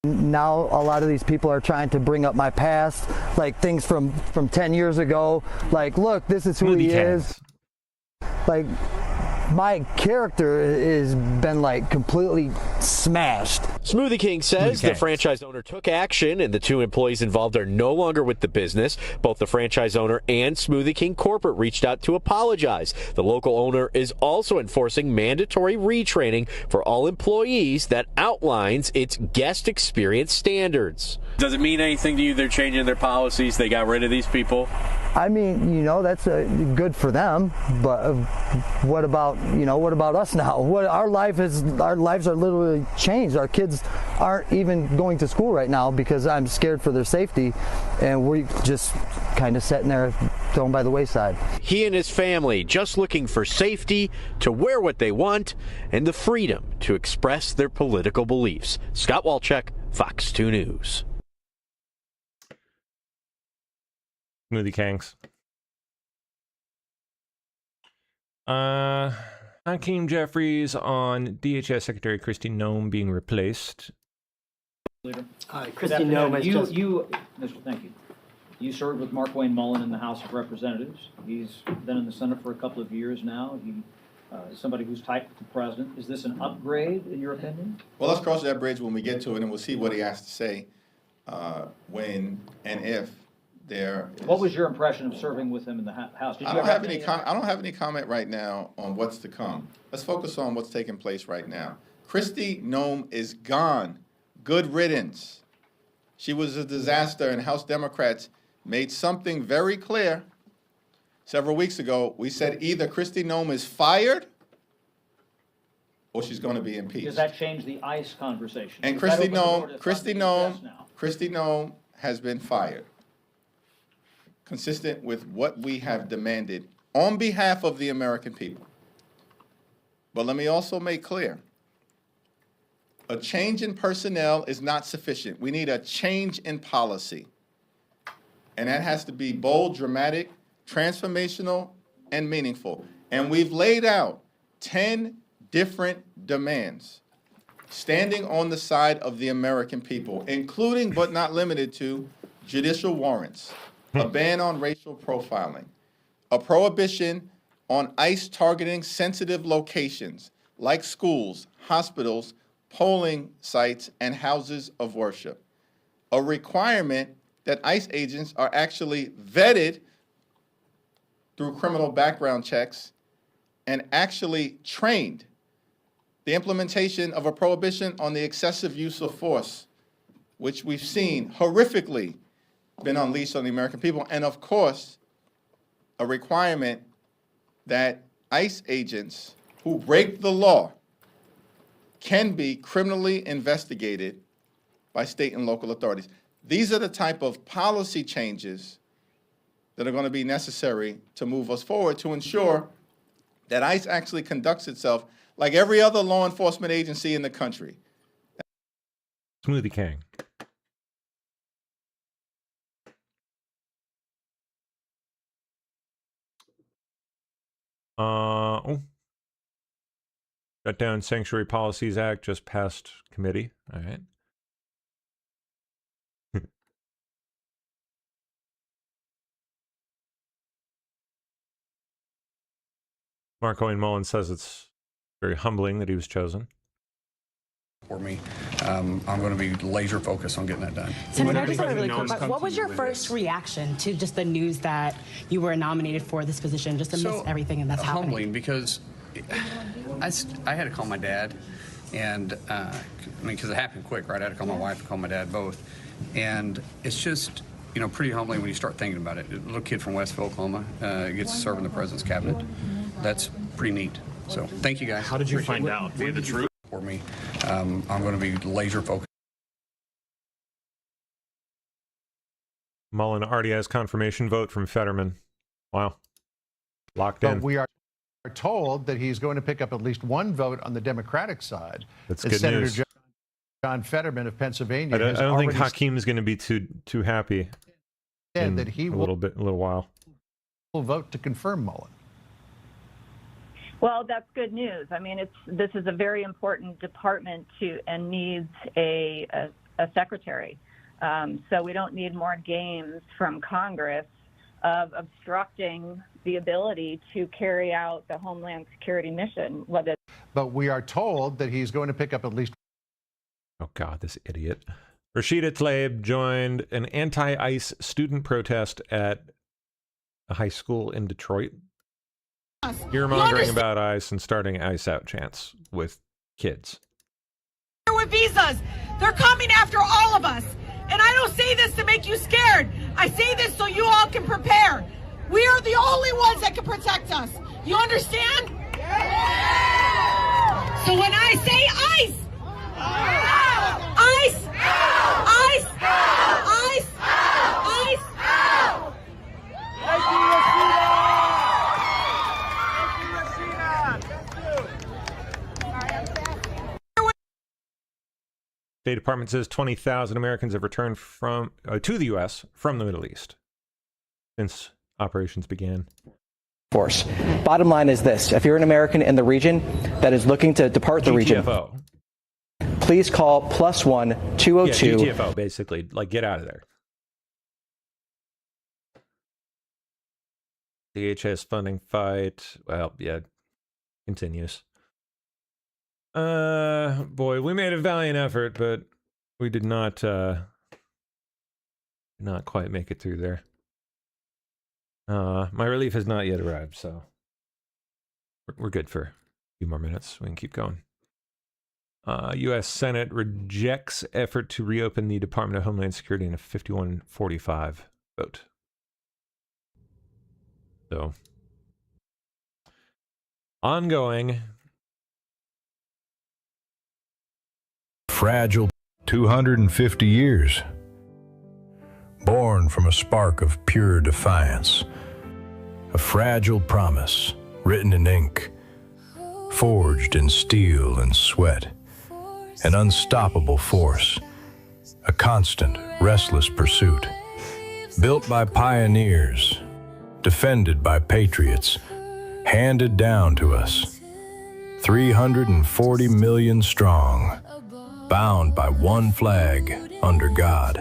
now a lot of these people are trying to bring up my past, like things from 10 years ago. Like, look, this is who he is. Like, my character has been like completely smashed. Smoothie King says the franchise owner took action and the two employees involved are no longer with the business. Both the franchise owner and Smoothie King corporate reached out to apologize. The local owner is also enforcing mandatory retraining for all employees that outlines its guest experience standards. Does it mean anything to you they're changing their policies? They got rid of these people? I mean, you know, that's good for them, but what about us now? Our lives are literally changed. Our kids aren't even going to school right now because I'm scared for their safety, and we're just kind of sitting there thrown by the wayside. He and his family just looking for safety, to wear what they want, and the freedom to express their political beliefs. Scott Walchek, Fox 2 News. Smoothie Kings. Hakeem Jeffries on DHS Secretary Kristi Noem being replaced. Hi, Kristi Noem has thank you. You served with Mark Wayne Mullen in the House of Representatives. He's been in the Senate for a couple of years now. He is somebody who's tight with the president. Is this an upgrade, in your opinion? Well, let's cross that bridge when we get to it, and we'll see what he has to say when and if there is. What was your impression of serving with him in the House? I don't have any comment right now on what's to come. Let's focus on what's taking place right now. Kristi Noem is gone. Good riddance. She was a disaster, and House Democrats made something very clear several weeks ago. We said either Kristi Noem is fired or she's going to be impeached. Does that change the ICE conversation? And Kristi Noem has been fired, consistent with what we have demanded on behalf of the American people. But let me also make clear, a change in personnel is not sufficient. We need a change in policy. And that has to be bold, dramatic, transformational, and meaningful. And we've laid out 10 different demands standing on the side of the American people, including but not limited to judicial warrants, a ban on racial profiling, a prohibition on ICE targeting sensitive locations like schools, hospitals, polling sites, and houses of worship, a requirement that ICE agents are actually vetted through criminal background checks and actually trained, the implementation of a prohibition on the excessive use of force, which we've seen horrifically been unleashed on the American people, and of course, a requirement that ICE agents who break the law can be criminally investigated by state and local authorities. These are the type of policy changes that are going to be necessary to move us forward to ensure that ICE actually conducts itself like every other law enforcement agency in the country. Smoothie King. Shutdown Sanctuary Policies Act just passed committee. All right. Markwayne Mullin says it's very humbling that he was chosen. For me, I'm going to be laser focused on getting that done. Senator, I just want to really quick, what was your first reaction to just the news that you were nominated for this position, just amidst everything that's happening? Humbling, because I had to call my dad, and because it happened quick, right? I had to call my wife and call my dad both, and it's just, pretty humbling when you start thinking about it. A little kid from Westville, Oklahoma, gets to serve in the president's cabinet. That's pretty neat. So thank you guys. How did you find out? Via the truth? For me, I'm going to be laser focused. Mullin already has confirmation vote from Fetterman. Wow. Locked in. But we are told that he's going to pick up at least one vote on the Democratic side. That's and good Senator news. John Fetterman of Pennsylvania. I don't think Hakeem's going to be too happy. Said that he a little while. Will vote to confirm Mullin. Well, that's good news. I mean, this is a very important department and needs a secretary. So we don't need more games from Congress of obstructing the ability to carry out the Homeland Security mission. But we are told that he's going to pick up at least. Oh, God, this idiot. Rashida Tlaib joined an anti-ICE student protest at a high school in Detroit. You're mongering about ICE and starting ICE out chants with kids. With visas, they're coming after all of us. And I don't say this to make you scared. I say this so you all can prepare. We are the only ones that can protect us. You understand? Yeah! So when I say ICE, ICE, ICE, ICE, ICE, State Department says 20,000 Americans have returned to the U.S. from the Middle East since operations began. Force. Bottom line is this: if you're an American in the region that is looking to depart the region, please call +1 202. Yeah, GTFO, basically, like get out of there. DHS funding fight. Well, yeah, continues. Boy, we made a valiant effort, but we did not quite make it through there. My relief has not yet arrived, so we're good for a few more minutes. We can keep going. U.S. Senate rejects effort to reopen the Department of Homeland Security in a 51-45 vote. So, ongoing. Fragile 250 years. Born from a spark of pure defiance. A fragile promise written in ink. Forged in steel and sweat. An unstoppable force. A constant, restless pursuit. Built by pioneers. Defended by patriots. Handed down to us. 340 million strong. Bound by one flag under God.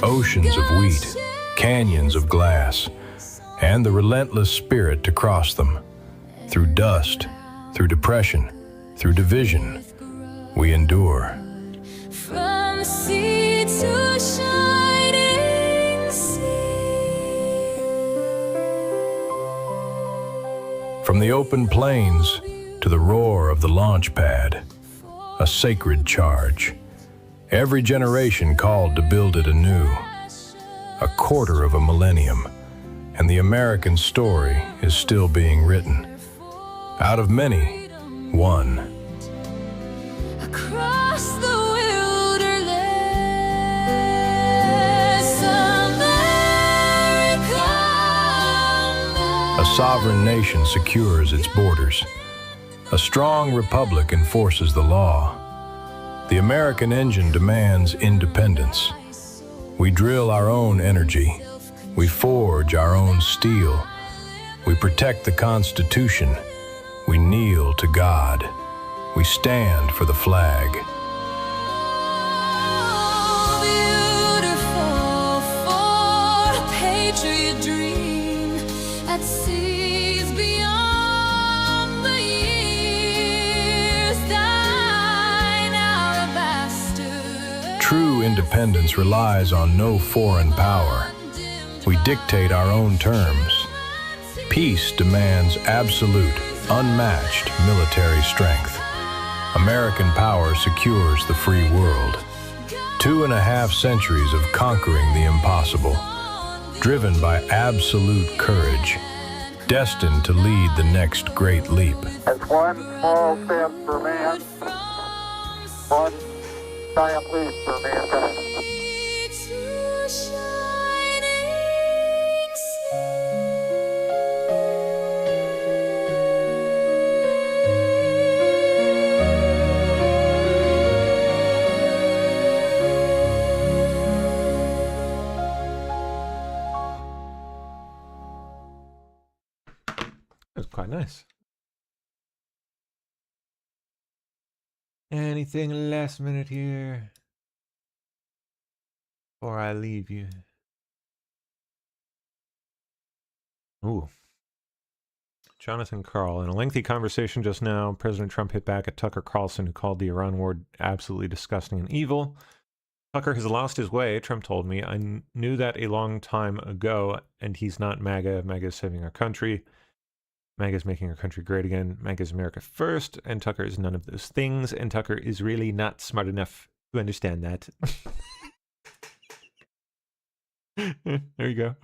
Oceans of wheat, canyons of glass, and the relentless spirit to cross them. Through dust, through depression, through division, we endure. From sea to shining sea. From the open plains to the roar of the launch pad, a sacred charge. Every generation called to build it anew. A quarter of a millennium, and the American story is still being written. Out of many, one. Across the wilderness, America. A sovereign nation secures its borders. A strong republic enforces the law. The American engine demands independence. We drill our own energy. We forge our own steel. We protect the Constitution. We kneel to God. We stand for the flag. Beautiful a dream at seas beyond the years. Thine alabaster. True independence relies on no foreign power. We dictate our own terms. Peace demands absolute, unmatched military strength. American power secures the free world. 2.5 centuries of conquering the impossible, driven by absolute courage, destined to lead the next great leap. It's one small step for man, one giant leap for mankind. That's quite nice. Anything last minute here before I leave you? Ooh. Jonathan Karl. In a lengthy conversation just now, President Trump hit back at Tucker Carlson, who called the Iran war absolutely disgusting and evil. Tucker has lost his way, Trump told me. I knew that a long time ago, and he's not MAGA. MAGA is saving our country. MAGA is making our country great again. MAGA is America first, and Tucker is none of those things, and Tucker is really not smart enough to understand that. There you go.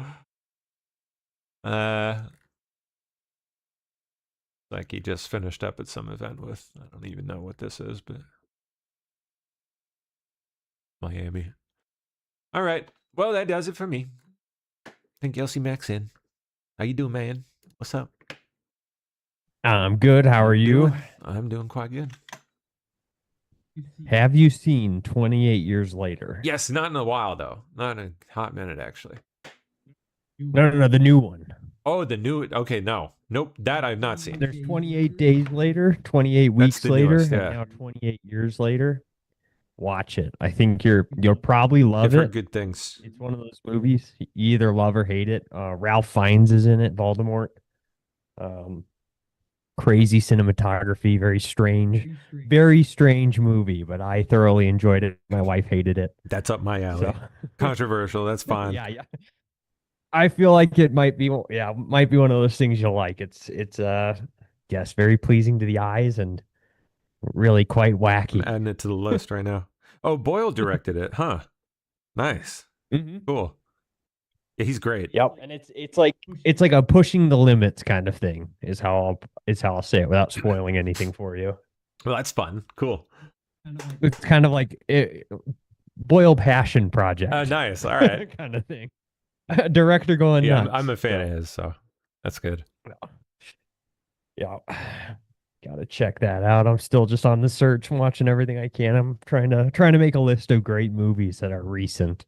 Like he just finished up at some event with, I don't even know what this is, but Miami. All right. Well, that does it for me. I think Yelsey Max in. How you doing, man? What's up? I'm good. How are you? I'm doing quite good. Have you seen 28 Years Later? Yes, not in a while, though. Not in a hot minute, actually. No, the new one. Oh, the new... Okay, no. Nope, that I've not seen. There's 28 days later, 28 weeks later, newest, and now 28 years later. Watch it. I think you'll probably love I've it. heard good things. It's one of those movies you either love or hate it. Ralph Fiennes is in it, Voldemort. Crazy cinematography, very strange movie, but I thoroughly enjoyed it. My wife hated it. That's up my alley. Controversial. That's fine. Yeah. I feel like it might be one of those things you'll like. It's yes, very pleasing to the eyes and really quite wacky. I'm adding it to the list right now. Oh, Boyle directed it, huh? Nice. Mm-hmm. Cool. Yeah, he's great. Yep, and it's like a pushing the limits kind of thing is how I'll say it without spoiling anything for you. Well, that's fun. Cool. It's kind of like Boyle passion project. Nice. All right. Kind of thing. Director going nuts. I'm a fan of his, so that's good. Yeah. Gotta check that out. I'm still just on the search, watching everything I can. I'm trying to make a list of great movies that are recent.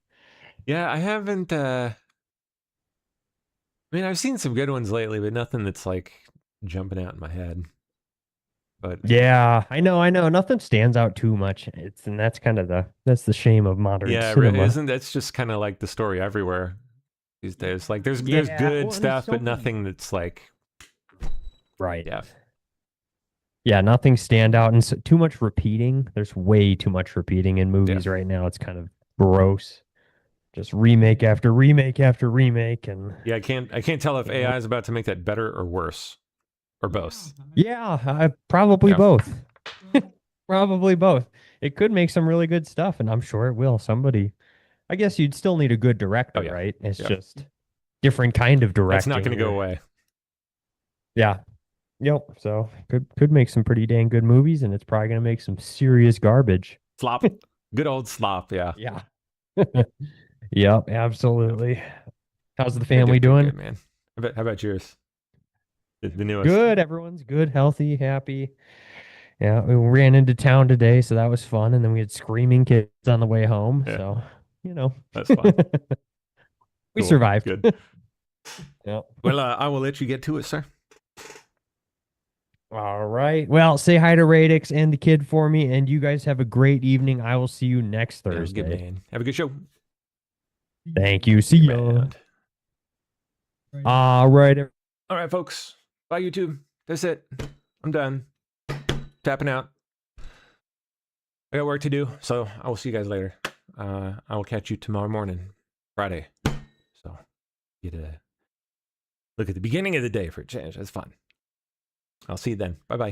Yeah, I haven't I mean, I've seen some good ones lately, but nothing that's like jumping out in my head. But yeah, I know. Nothing stands out too much. That's the shame of modern cinema. Really, that's just kind of like the story everywhere these days. Like there's good stuff, but nothing that's like right. Yeah. Yeah, nothing stand out, and too much repeating. There's way too much repeating in movies right now. It's kind of gross. Just remake after remake after remake, and yeah, I can't tell if AI is about to make that better or worse, or both. Yeah, probably both. Probably both. It could make some really good stuff, and I'm sure it will. I guess you'd still need a good director, right? It's just different kind of directing. That's not going to go away. Yeah. Yep. So could make some pretty dang good movies, and it's probably going to make some serious garbage. Slop. Good old slop. Yeah. Yeah. Yep. Absolutely. How's the family doing? Good, man. How about yours? The newest. Good. Everyone's good, healthy, happy. Yeah. We ran into town today, so that was fun. And then we had screaming kids on the way home. Yeah. So, that's fun. We survived. Good. Yep. Well, I will let you get to it, sir. All right. Well, say hi to Radix and the kid for me, and you guys have a great evening. I will see you next Thursday. Good man. Have a good show. Thank you. See ya. All right. All right, folks. Bye, YouTube. That's it. I'm done. Tapping out. I got work to do, so I will see you guys later. I will catch you tomorrow morning, Friday. So get a look at the beginning of the day for a change. That's fun. I'll see you then. Bye-bye.